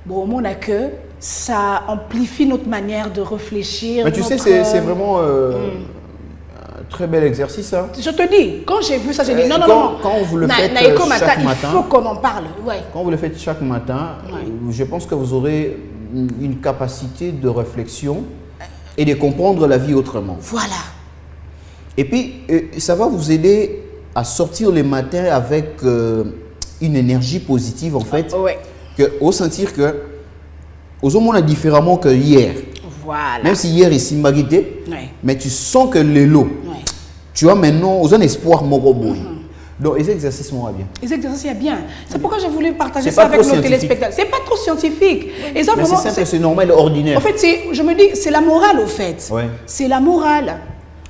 Bon, on a que ça amplifie notre manière de réfléchir. Mais tu sais, c'est vraiment très bel exercice. Hein. Je te dis, quand j'ai vu ça, j'ai dit non. Quand vous le faites chaque matin, il faut qu'on en parle. Ouais. Quand vous le faites chaque matin, je pense que vous aurez une capacité de réflexion et de comprendre la vie autrement. Voilà. Et puis, ça va vous aider à sortir le matin avec une énergie positive, en fait. Ouais. Au sentir que, aux hommes, on a différemment que hier. Voilà. Même si hier, ici, Magité, Ouais. mais tu sens que le lot, Ouais. tu as maintenant, aux un espoir, Moroboy. Donc, les exercices vont bien. Les exercices, il y a bien. C'est pourquoi j'ai voulu partager C'est ça pas avec trop nos scientifique. téléspectateurs. C'est pas trop scientifique. Et ça, Mais vraiment, c'est simple, c'est normal, ordinaire. en fait, je me dis, c'est la morale, au fait. Ouais. C'est la morale.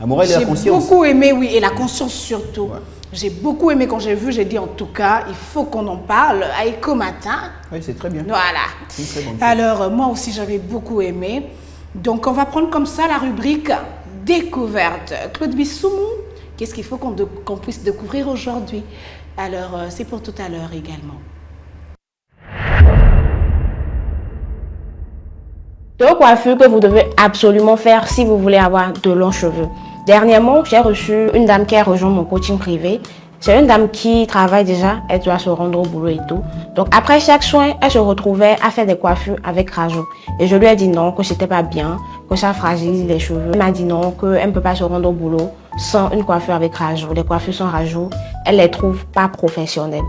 La morale et la conscience. J'ai beaucoup aimé, oui, et la conscience surtout. Ouais. J'ai beaucoup aimé quand j'ai vu, j'ai dit en tout cas, il faut qu'on en parle à Eco Matin. Oui, c'est très bien. Voilà. C'est une très bonne chose. Alors, moi aussi, j'avais beaucoup aimé. Donc, on va prendre comme ça la rubrique découverte. Claude Bissoumou, qu'est-ce qu'il faut qu'on puisse découvrir aujourd'hui? Alors, c'est pour tout à l'heure également. Deux coiffures que vous devez absolument faire si vous voulez avoir de longs cheveux. Dernièrement, j'ai reçu une dame qui a rejoint mon coaching privé. C'est une dame qui travaille déjà, elle doit se rendre au boulot et tout. Donc après chaque soin, elle se retrouvait à faire des coiffures avec rajout. Et je lui ai dit non, que c'était pas bien, que ça fragilise les cheveux. Elle m'a dit non, qu'elle ne peut pas se rendre au boulot sans une coiffure avec rajout. Les coiffures sans rajout, elle les trouve pas professionnelles.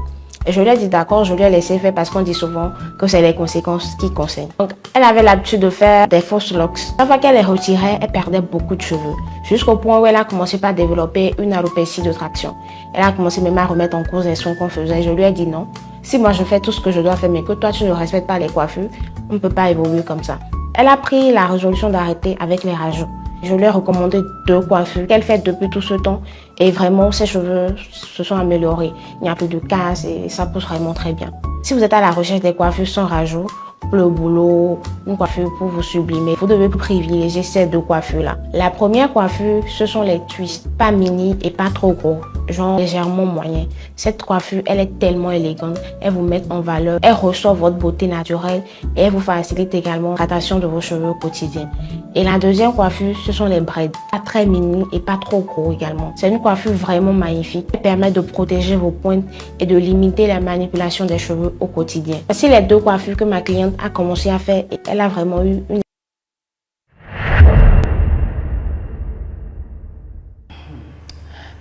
Et je lui ai dit d'accord, je lui ai laissé faire parce qu'on dit souvent que c'est les conséquences qui concernent. Donc, elle avait l'habitude de faire des fausses locks. Chaque fois qu'elle les retirait, elle perdait beaucoup de cheveux. Jusqu'au point où elle a commencé par développer une alopécie de traction. Elle a commencé même à remettre en cause les soins qu'on faisait. Je lui ai dit non. Si moi je fais tout ce que je dois faire, mais que toi tu ne respectes pas les coiffures, on ne peut pas évoluer comme ça. Elle a pris la résolution d'arrêter avec les rajouts. Je lui ai recommandé 2 coiffures qu'elle fait depuis tout ce temps et vraiment ses cheveux se sont améliorés. Il n'y a plus de casse et ça pousse vraiment très bien. Si vous êtes à la recherche des coiffures sans rajout, pour le boulot, une coiffure pour vous sublimer, vous devez privilégier ces 2 coiffures-là. La première coiffure, ce sont les twists, pas mini et pas trop gros, genre légèrement moyen. Cette coiffure, elle est tellement élégante, elle vous met en valeur, elle ressort votre beauté naturelle et elle vous facilite également l'hydratation de vos cheveux au quotidien. Et la deuxième coiffure, ce sont les braids, pas très mini et pas trop gros également. C'est une coiffure vraiment magnifique, elle permet de protéger vos pointes et de limiter la manipulation des cheveux au quotidien. Voici les 2 coiffures que ma cliente a commencé à faire et elle a vraiment eu une...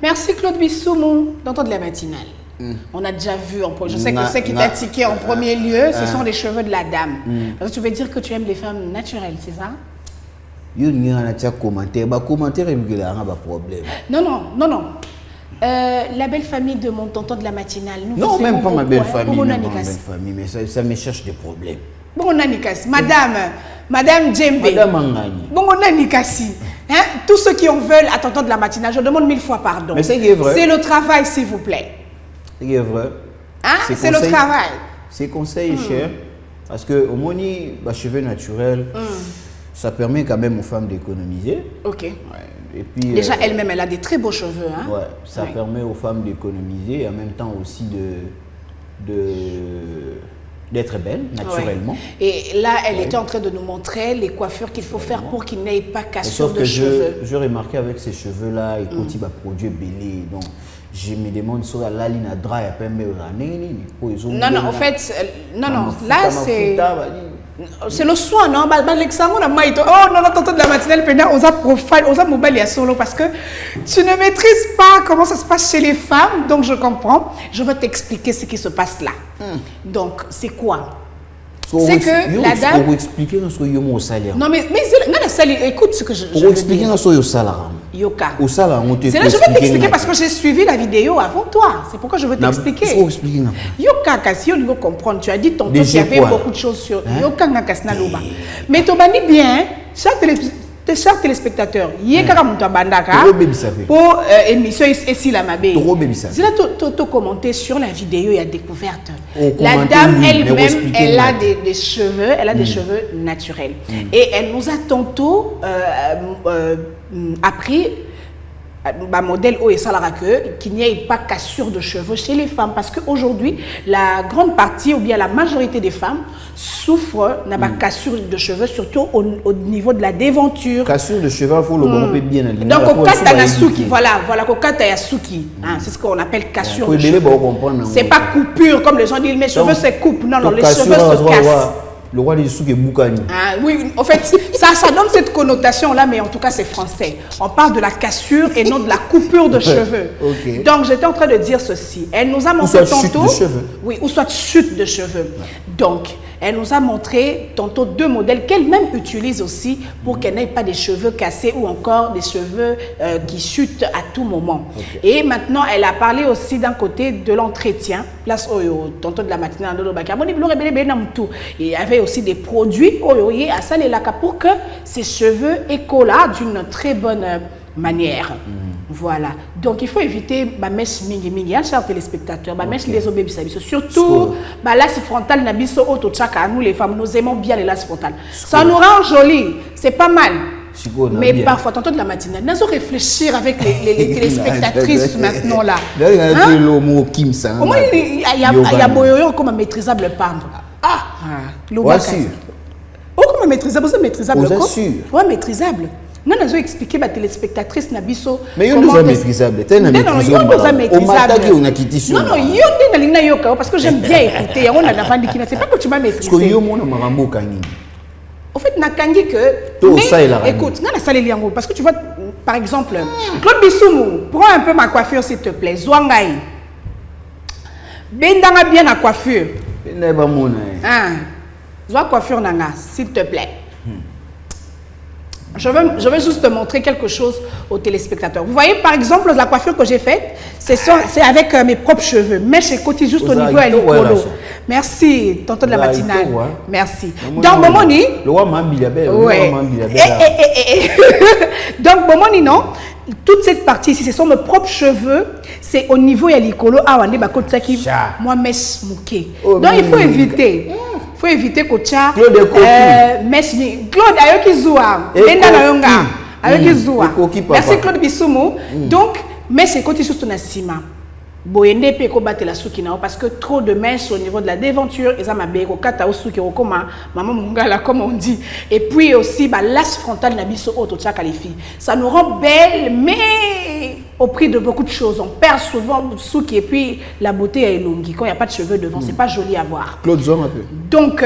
Merci Claude Bissoumou d'entendre la matinale. On a déjà vu, je sais que ce qui t'a tiqué en premier lieu, ce sont les cheveux de la dame. Parce que tu veux dire que tu aimes les femmes naturelles, c'est ça? Il y a un commentaire, problème. Non. La belle famille de mon tonton de la matinale. Non, même pas ma belle famille, mais ça me cherche des problèmes. Bon, Nanikasi, Madame Djembe. Madame Angani. Bon, Nanikasi. Hein? Tous ceux qui en veulent à tonton de la matinale, je demande 1000 fois pardon. Mais c'est vrai. C'est le travail, s'il vous plaît. C'est vrai. Hein? C'est le travail. Ces conseils chers, parce que au moins, les cheveux naturels, ça permet quand même aux femmes d'économiser. Ok. Ouais. Et puis, déjà, elle-même, elle a des très beaux cheveux. Hein? Ouais, ça permet aux femmes d'économiser et en même temps aussi d'être belle, naturellement. Ouais. Et là, elle était en train de nous montrer les coiffures qu'il faut faire pour qu'il n'ait pas cassure de cheveux. Je remarquais avec ces cheveux-là, et quand il va produire belé, donc je me demande si la ligne à dry à peine Non, en fait, là c'est le soin, non? Oh non, tonton de la matinale, on a profile, on a mobile solo parce que tu ne maîtrises pas comment ça se passe chez les femmes, donc je comprends. Je vais t'expliquer ce qui se passe là. Donc, c'est quoi? C'est que la dame... Pour expliquer notre salaire. Non, mais écoute ce que je pour expliquer notre salaire. Yoka. C'est là, je vais t'expliquer parce que j'ai suivi la vidéo avant toi. C'est pourquoi je veux t'expliquer. Yoka, kasi, on doit comprendre. Tu as dit tantôt qu'il y avait beaucoup de choses sur Yoka, Nakasna Loba. Mais tu m'as dit bien, chers téléspectateurs, pour émission ici la Mabé. C'est là tu commenté sur la vidéo et la découverte. La dame elle-même, elle a des cheveux, cheveux naturels. Et elle nous a tantôt appris modèle haut et salara qu'il n'y ait pas cassure de cheveux chez les femmes parce qu'aujourd'hui la grande partie ou bien la majorité des femmes souffrent n'a pas cassure de cheveux surtout au niveau de la déventure. Cassure de cheveux, il faut le grouper bien. Donc au katayasuki, voilà au katayasuki, c'est ce qu'on appelle cassure de cheveux. C'est pas coupure comme les gens disent mes cheveux se coupent, non les cheveux se cassent. Le roi des souks est Boukani. Ah, oui, en fait, ça donne cette connotation-là, mais en tout cas, c'est français. On parle de la cassure et non de la coupure de cheveux. Okay. Donc, j'étais en train de dire ceci. Elle nous a montré tantôt... chute de cheveux. Oui, ou soit chute de cheveux. Donc, elle nous a montré tantôt 2 modèles qu'elle-même utilise aussi pour qu'elle n'ait pas des cheveux cassés ou encore des cheveux qui chutent à tout moment. Okay. Et maintenant, elle a parlé aussi d'un côté de l'entretien. Place tantôt de la matinée, il y avait aussi des produits à ça pour que ses cheveux écolent d'une très bonne manière. Voilà. Donc il faut éviter ma mèche mingi mingi, chers téléspectateurs, ma mèche les obébis sabiso. Surtout l'as frontal nabiso auto chaka. Nous les femmes, nous aimons bien les las frontales. Ça nous rend joli, c'est pas mal. Mais parfois, tantôt de la matinée, nous allons réfléchir avec les téléspectatrices maintenant là. Le mot Kim ça. Au moins il y a Boyoyo comme un maîtrisable pendre. Ouais, sûr. Oh, comme maîtrisable, c'est maîtrisable. Ouais, maîtrisable. Nous avons expliqué à téléspectatrice Nabiso. Mais il nous a maîtrisable. Non, parce que j'aime bien écouter. C'est pas que tu m'as maîtrisé. En fait, Nakangi que. Écoute, parce que tu vois, par exemple, Claude Bissoumou, prends un peu ma coiffure s'il te plaît. Zouangaï. Bendanga bien la coiffure. Zoua coiffure nanga, s'il te plaît. Je vais juste te montrer quelque chose aux téléspectateurs. Vous voyez, par exemple, la coiffure que j'ai faite, c'est avec mes propres cheveux. Mais je cotise juste au niveau à l'écolo. Merci, tonton de la matinale. Merci. Donc, Bomoni. Le roi Mambilabé. Donc, Bomoni, non. Toute cette partie ici, ce sont mes propres cheveux. C'est au niveau à l'écolo. Moi, mes mouké. Donc, il faut éviter. Il faut éviter que Claude Claude Ayokizoua. Merci Claude Bissoumou. Donc, mais c'est côté juste na sima. Boyende pe ko batela suki na parce que trop de mèches au niveau de la déventure et ça m'a béko kata suki okoma maman mungala comme on dit. Et puis aussi l'as frontal na biso auto tchaka les filles. Ça nous rend belles mais au prix de beaucoup de choses. On perd souvent suki et puis la beauté est longue. Quand il n'y a pas de cheveux devant, c'est pas joli à voir. Claude Zom un peu. Donc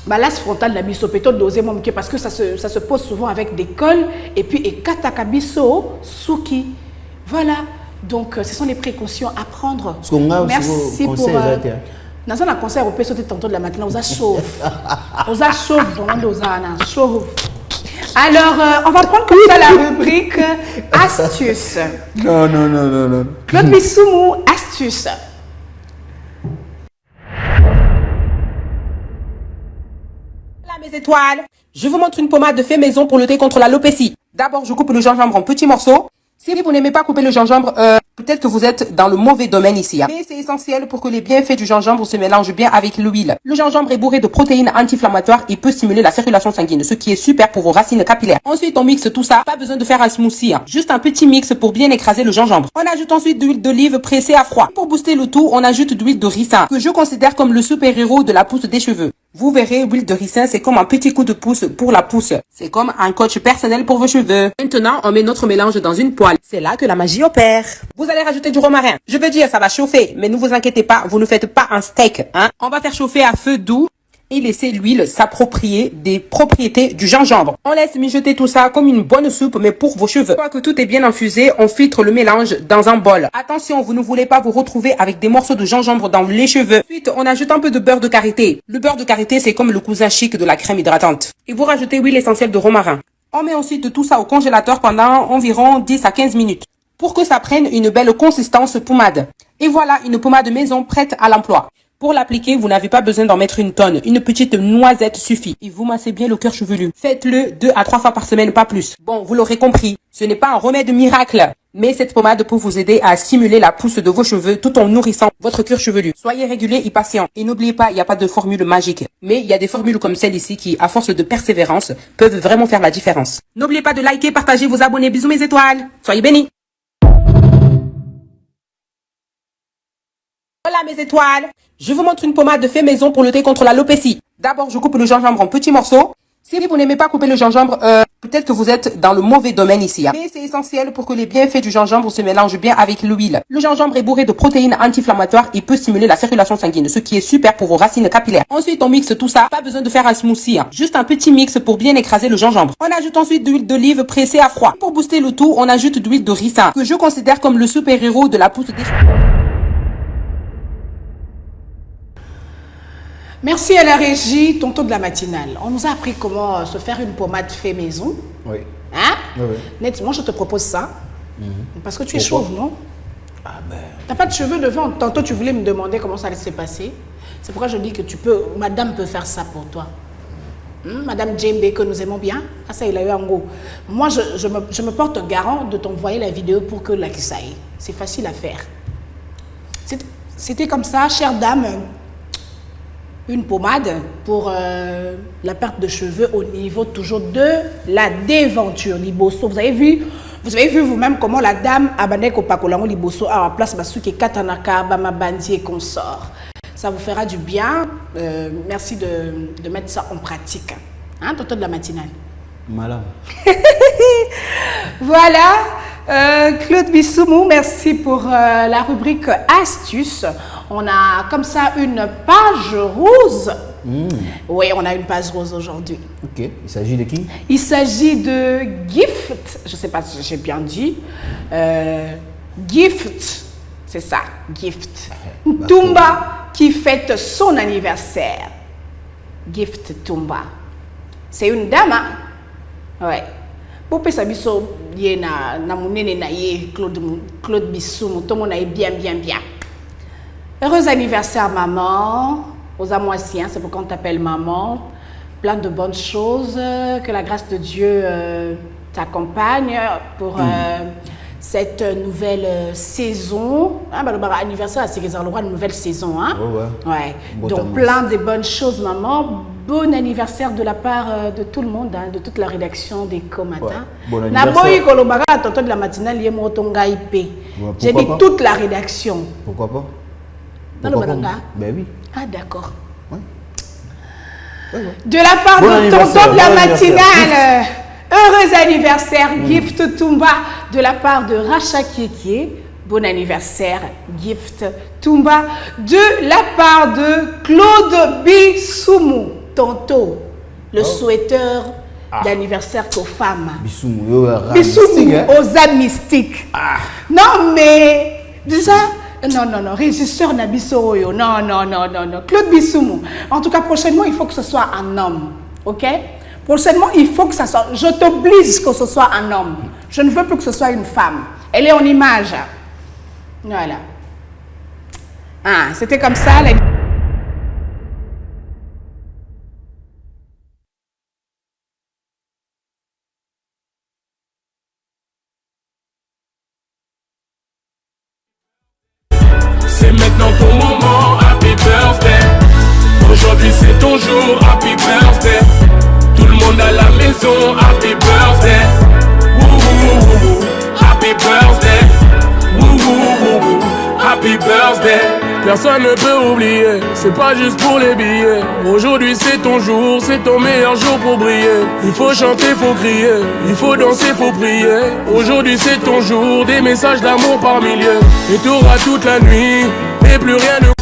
l'as frontal na biso peut-être doser mon parce que ça se pose souvent avec des cols et puis et kataka biso suki. Voilà. Donc, ce sont les précautions à prendre. Merci pour... Dans un concert, on peut sauter tantôt de la matinée, on a chauffe. On a chauffe, on a chauffe. Alors, on va prendre comme ça la rubrique astuce. Non. Claude Bissoumou, astuce. Mes étoiles, je vous montre une pommade de fait maison pour lutter contre l'alopécie. D'abord, je coupe le gingembre en petits morceaux. Si vous n'aimez pas couper le gingembre, peut-être que vous êtes dans le mauvais domaine ici. Mais c'est essentiel pour que les bienfaits du gingembre se mélangent bien avec l'huile. Le gingembre est bourré de protéines anti-inflammatoires et peut stimuler la circulation sanguine, ce qui est super pour vos racines capillaires. Ensuite, on mixe tout ça. Pas besoin de faire un smoothie. Juste un petit mix pour bien écraser le gingembre. On ajoute ensuite de l'huile d'olive pressée à froid. Pour booster le tout, on ajoute de l'huile de ricin, que je considère comme le super-héros de la pousse des cheveux. Vous verrez, l'huile de ricin, c'est comme un petit coup de pouce pour la pousse. C'est comme un coach personnel pour vos cheveux. Maintenant, on met notre mélange dans une poêle. C'est là que la magie opère. Vous allez rajouter du romarin. Je veux dire, ça va chauffer, mais ne vous inquiétez pas, vous ne faites pas un steak, hein. On va faire chauffer à feu doux et laisser l'huile s'approprier des propriétés du gingembre. On laisse mijoter tout ça comme une bonne soupe, mais pour vos cheveux. Une fois que tout est bien infusé, on filtre le mélange dans un bol. Attention, vous ne voulez pas vous retrouver avec des morceaux de gingembre dans les cheveux. Ensuite, on ajoute un peu de beurre de karité. Le beurre de karité, c'est comme le cousin chic de la crème hydratante. Et vous rajoutez l'huile essentielle de romarin. On met ensuite tout ça au congélateur pendant environ 10 à 15 minutes pour que ça prenne une belle consistance pommade. Et voilà, une pommade maison prête à l'emploi. Pour l'appliquer, vous n'avez pas besoin d'en mettre une tonne. Une petite noisette suffit. Et vous massez bien le cuir chevelu. Faites-le 2 à 3 fois par semaine, pas plus. Bon, vous l'aurez compris, ce n'est pas un remède miracle. Mais cette pommade peut vous aider à stimuler la pousse de vos cheveux tout en nourrissant votre cuir chevelu. Soyez régulier et patient. Et n'oubliez pas, il n'y a pas de formule magique. Mais il y a des formules comme celle ici qui, à force de persévérance, peuvent vraiment faire la différence. N'oubliez pas de liker, partager, vous abonner. Bisous mes étoiles. Soyez bénis. Voilà mes étoiles. Je vous montre une pommade de fait maison pour lutter contre l'alopécie. D'abord, je coupe le gingembre en petits morceaux. Si vous n'aimez pas couper le gingembre, peut-être que vous êtes dans le mauvais domaine ici. Mais c'est essentiel pour que les bienfaits du gingembre se mélangent bien avec l'huile. Le gingembre est bourré de protéines anti-inflammatoires et peut stimuler la circulation sanguine, ce qui est super pour vos racines capillaires. Ensuite, on mixe tout ça. Pas besoin de faire un smoothie. Juste un petit mix pour bien écraser le gingembre. On ajoute ensuite de l'huile d'olive pressée à froid. Pour booster le tout, on ajoute de l'huile de ricin, que je considère comme le super-héros de la pousse des... Merci à la régie, tonton de la matinale. On nous a appris comment se faire une pommade fait maison. Oui. Hein? Oui, oui. Nettement, je te propose ça. Parce que tu es Pourquoi? chauve, non? Ah ben... T'as pas de cheveux devant. Tantôt, tu voulais me demander comment ça allait se passer. C'est pourquoi je dis que tu peux... Madame peut faire ça pour toi. Madame Djembe, que nous aimons bien. Ah ça, il a eu un go. Moi, je me porte garant de t'envoyer la vidéo pour que la Kisaï. C'est facile à faire. C'était comme ça, chère dame. Une pommade pour la perte de cheveux au niveau toujours de la déventure, liboso. Vous avez vu vous-même comment la dame a bané ko pakolango liboso à la place basuki katanaka bama bandi et consort. Ça vous fera du bien. Merci de mettre ça en pratique. Hein, tonton de la matinale. Malade. Voilà. Claude Bissoumou, merci pour la rubrique astuces. On a comme ça une page rose. Oui, on a une page rose aujourd'hui. Ok, il s'agit de qui? Il s'agit de Gift, je ne sais pas si j'ai bien dit. Gift, c'est ça, Gift. Tumba qui fête son anniversaire. Gift Tumba. C'est une dame, hein? Ouais. Pour que ça biso yé na munene na yé Claude Bissoumou, tout le monde est bien. Heureux anniversaire maman, aux amoisiens, c'est pourquoi on t'appelle maman. Plein de bonnes choses, que la grâce de Dieu t'accompagne pour cette nouvelle saison. Ah, bah, anniversaire, c'est une nouvelle saison. Hein? Ouais. Donc plein de bonnes choses maman. Bon anniversaire de la part de tout le monde, hein, de toute la rédaction des Comata. Bon anniversaire. De la matinale, j'ai dit toute la rédaction. Pourquoi pas? Pourquoi pas? Ben oui. Ah d'accord. Ouais. De la part de tonton de la matinale, heureux anniversaire, Gift Tumba. De la part de Racha Kiekie, bon anniversaire, Gift Tumba. De la part de Claude Bissoumou, tonton, le souhaiteur d'anniversaire aux femmes. Bissoumou aux âmes mystiques. Non mais, déjà... Non, régisseur Nabiso Oyo. Non. Claude Bissoumou. En tout cas, prochainement, il faut que ce soit un homme. Ok? Prochainement, il faut que ça soit... Je t'oblige que ce soit un homme. Je ne veux plus que ce soit une femme. Elle est en image. Voilà. Ah, c'était comme ça. C'est maintenant ton moment, happy birthday. Aujourd'hui c'est ton jour, happy birthday. Tout le monde à la maison, happy birthday. Wouhou, happy birthday. Wouhou, happy birthday. Personne ne peut oublier, c'est pas juste pour les billets. Aujourd'hui c'est ton jour, c'est ton meilleur jour pour briller. Il faut chanter, faut crier, il faut danser, faut prier. Aujourd'hui c'est ton jour, des messages d'amour par milliers. Et t'auras toute la nuit, et plus rien ne...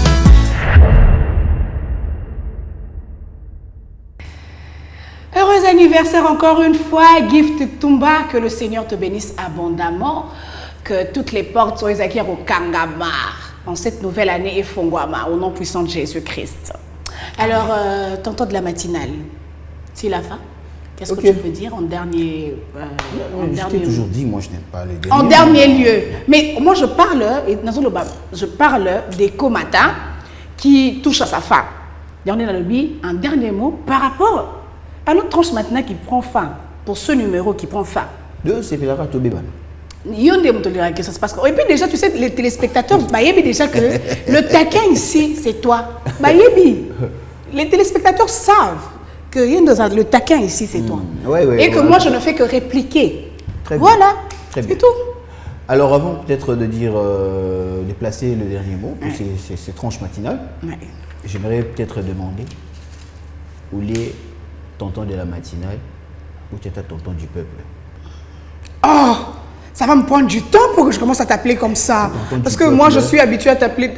Heureux anniversaire encore une fois, Gift Tumba, que le Seigneur te bénisse abondamment, que toutes les portes soient acquises au Kangama. En cette nouvelle année, et Fongwama, au nom puissant de Jésus-Christ. Alors, tonton de la matinale, c'est la fin. Qu'est-ce que tu peux dire en dernier Je t'ai toujours dit, moi je n'aime pas les derniers. En dernier lieu. Mais moi je parle des Comata qui touchent à sa fin. Dernier un dernier mot par rapport à notre tranche maintenant qui prend fin. Pour ce numéro qui prend fin. C'est la carte Béban. Que ça se passe. Et puis déjà, tu sais, les téléspectateurs, déjà que le taquin ici, c'est toi. Les téléspectateurs savent que le taquin ici, c'est toi. Et que moi, je ne fais que répliquer. Voilà, c'est tout. Alors avant peut-être de dire, de placer le dernier mot, pour ces tranches matinales, j'aimerais peut-être demander où est tonton de la matinale ou tu es tonton du peuple? Oh, ça va me prendre du temps pour que je commence à t'appeler comme ça. Parce que moi, je suis habituée à t'appeler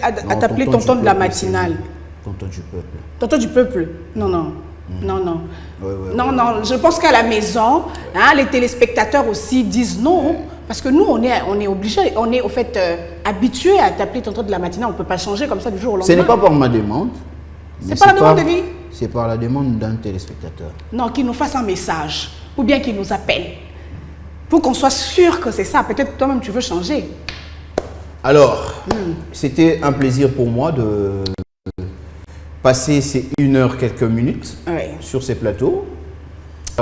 tonton de la matinale. Tonton du peuple. Tonton du peuple? Non, non. Non, non. Non, je pense qu'à la maison, hein, les téléspectateurs aussi disent non. Parce que nous, on est obligés, on est au fait habitués à t'appeler tonton de la matinale. On ne peut pas changer comme ça du jour au lendemain. Ce n'est pas par ma demande. C'est pas la demande de vie? C'est par la demande d'un téléspectateur. Non, qu'il nous fasse un message. Ou bien qu'il nous appelle. Pour qu'on soit sûr que c'est ça. Peut-être toi-même tu veux changer. Alors, c'était un plaisir pour moi de passer ces 1 heure quelques minutes sur ces plateaux.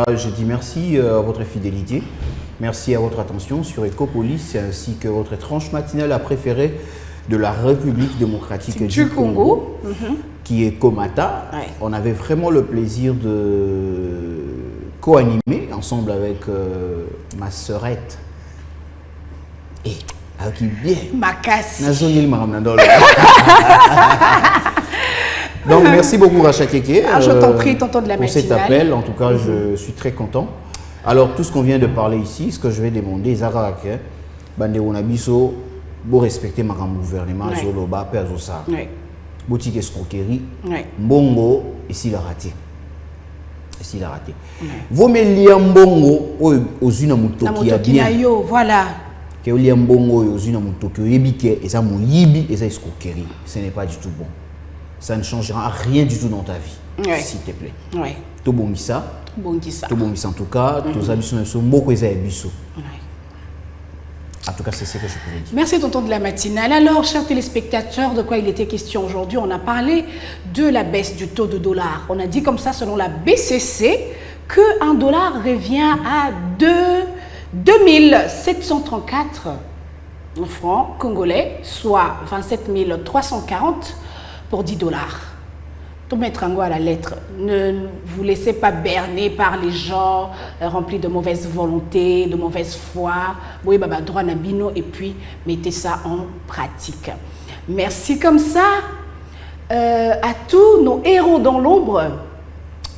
Je dis merci à votre fidélité, merci à votre attention sur Ecopolis ainsi que votre tranche matinale préférée de la République démocratique du Congo, qui est Komata. On avait vraiment le plaisir de co-animer ensemble avec ma sœurette et avec bien ma casse. Donc, merci beaucoup, Racha Keke. Je t'en prie, tonton de la matinale. Pour cet appel, en tout cas, je suis très content. Alors, tout ce qu'on vient de parler ici, ce que je vais demander, Zara, Bande Wonabiso, vous respectez ma gouvernement, Zoloba, Perzosa, boutique escroquerie, Mbongo, ici la raté. Ici la raté. Vous me liez Mbongo aux unamuto qui a bien. Voilà. Que vous liez Mbongo aux unamuto qui est et ça mouyibi et ça escroquerie. Ce n'est pas du tout bon. Ça ne changera rien du tout dans ta vie, s'il te plaît. Tout bon missa. Tout bon missa en tout cas. Tous habitants sont beaucoup abisso. En tout cas, c'est ce que je pouvais dire. Merci, tonton de la matinale. Alors, chers téléspectateurs, de quoi il était question aujourd'hui? On a parlé de la baisse du taux de dollar. On a dit comme ça, selon la BCC, que $1 revient à 2734 francs congolais, soit 27 340 pour $10. Tout mettre un goût à la lettre. Ne vous laissez pas berner par les gens remplis de mauvaise volonté, de mauvaise foi. Oui, baba droit nabino et puis mettez ça en pratique. Merci comme ça à tous nos héros dans l'ombre.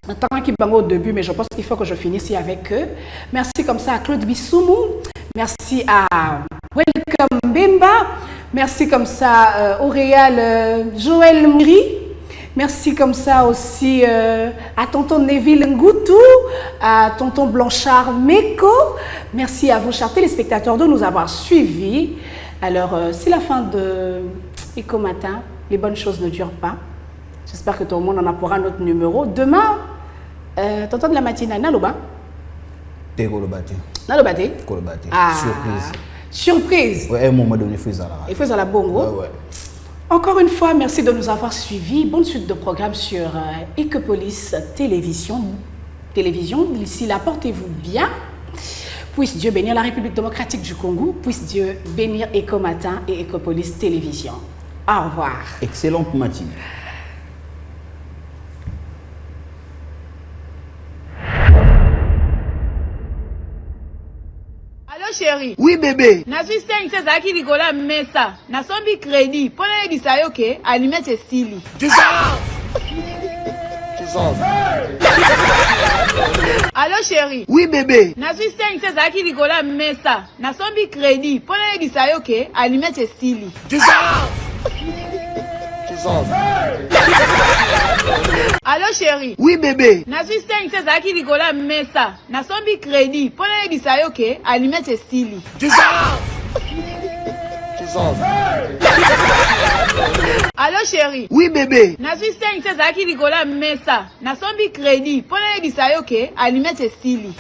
Tant qu'ils bango au début, mais je pense qu'il faut que je finisse avec eux. Merci comme ça à Claude Bissoumou. Merci à Welcome Bemba. Merci comme ça au Réal Joël Mri. Merci comme ça aussi à tonton Neville Ngoutou, à tonton Blanchard Meko. Merci à vous, chers téléspectateurs, de nous avoir suivis. Alors, c'est la fin de Eco Matin. Les bonnes choses ne durent pas. J'espère que tout le monde en a pour un autre numéro. Demain, tonton de la matinale, Naloba. Nalobate. Surprise. Surprise. Ouais, à un moment donné, il faut à la bongo. Ouais. Encore une fois, merci de nous avoir suivis. Bonne suite de programmes sur Ecopolis Télévision. D'ici là, portez-vous bien. Puisse Dieu bénir la République démocratique du Congo. Puisse Dieu bénir Eco Matin et Ecopolis Télévision. Au revoir. Excellente matinée. Chérie. Oui bébé. Nazwi 5 c'est qui rigola mesa. Na sombi crédit. Pour les bisayo ke alimete stili. Tu Allô chérie. Oui bébé. Nazwi 5 c'est qui rigola mesa. Na sombi crédit. Pour les bisayo ke alimete stili. Allô chérie. Oui bébé. Nazwi 5 c'est qui rigola mesa. Na sombi crédit. Pour les bisayo ke alimete stili. Allô chérie. Oui bébé. Nazwi 5 c'est qui rigola mesa. Na sombi crédit. Pour les bisayo ke alimete stili.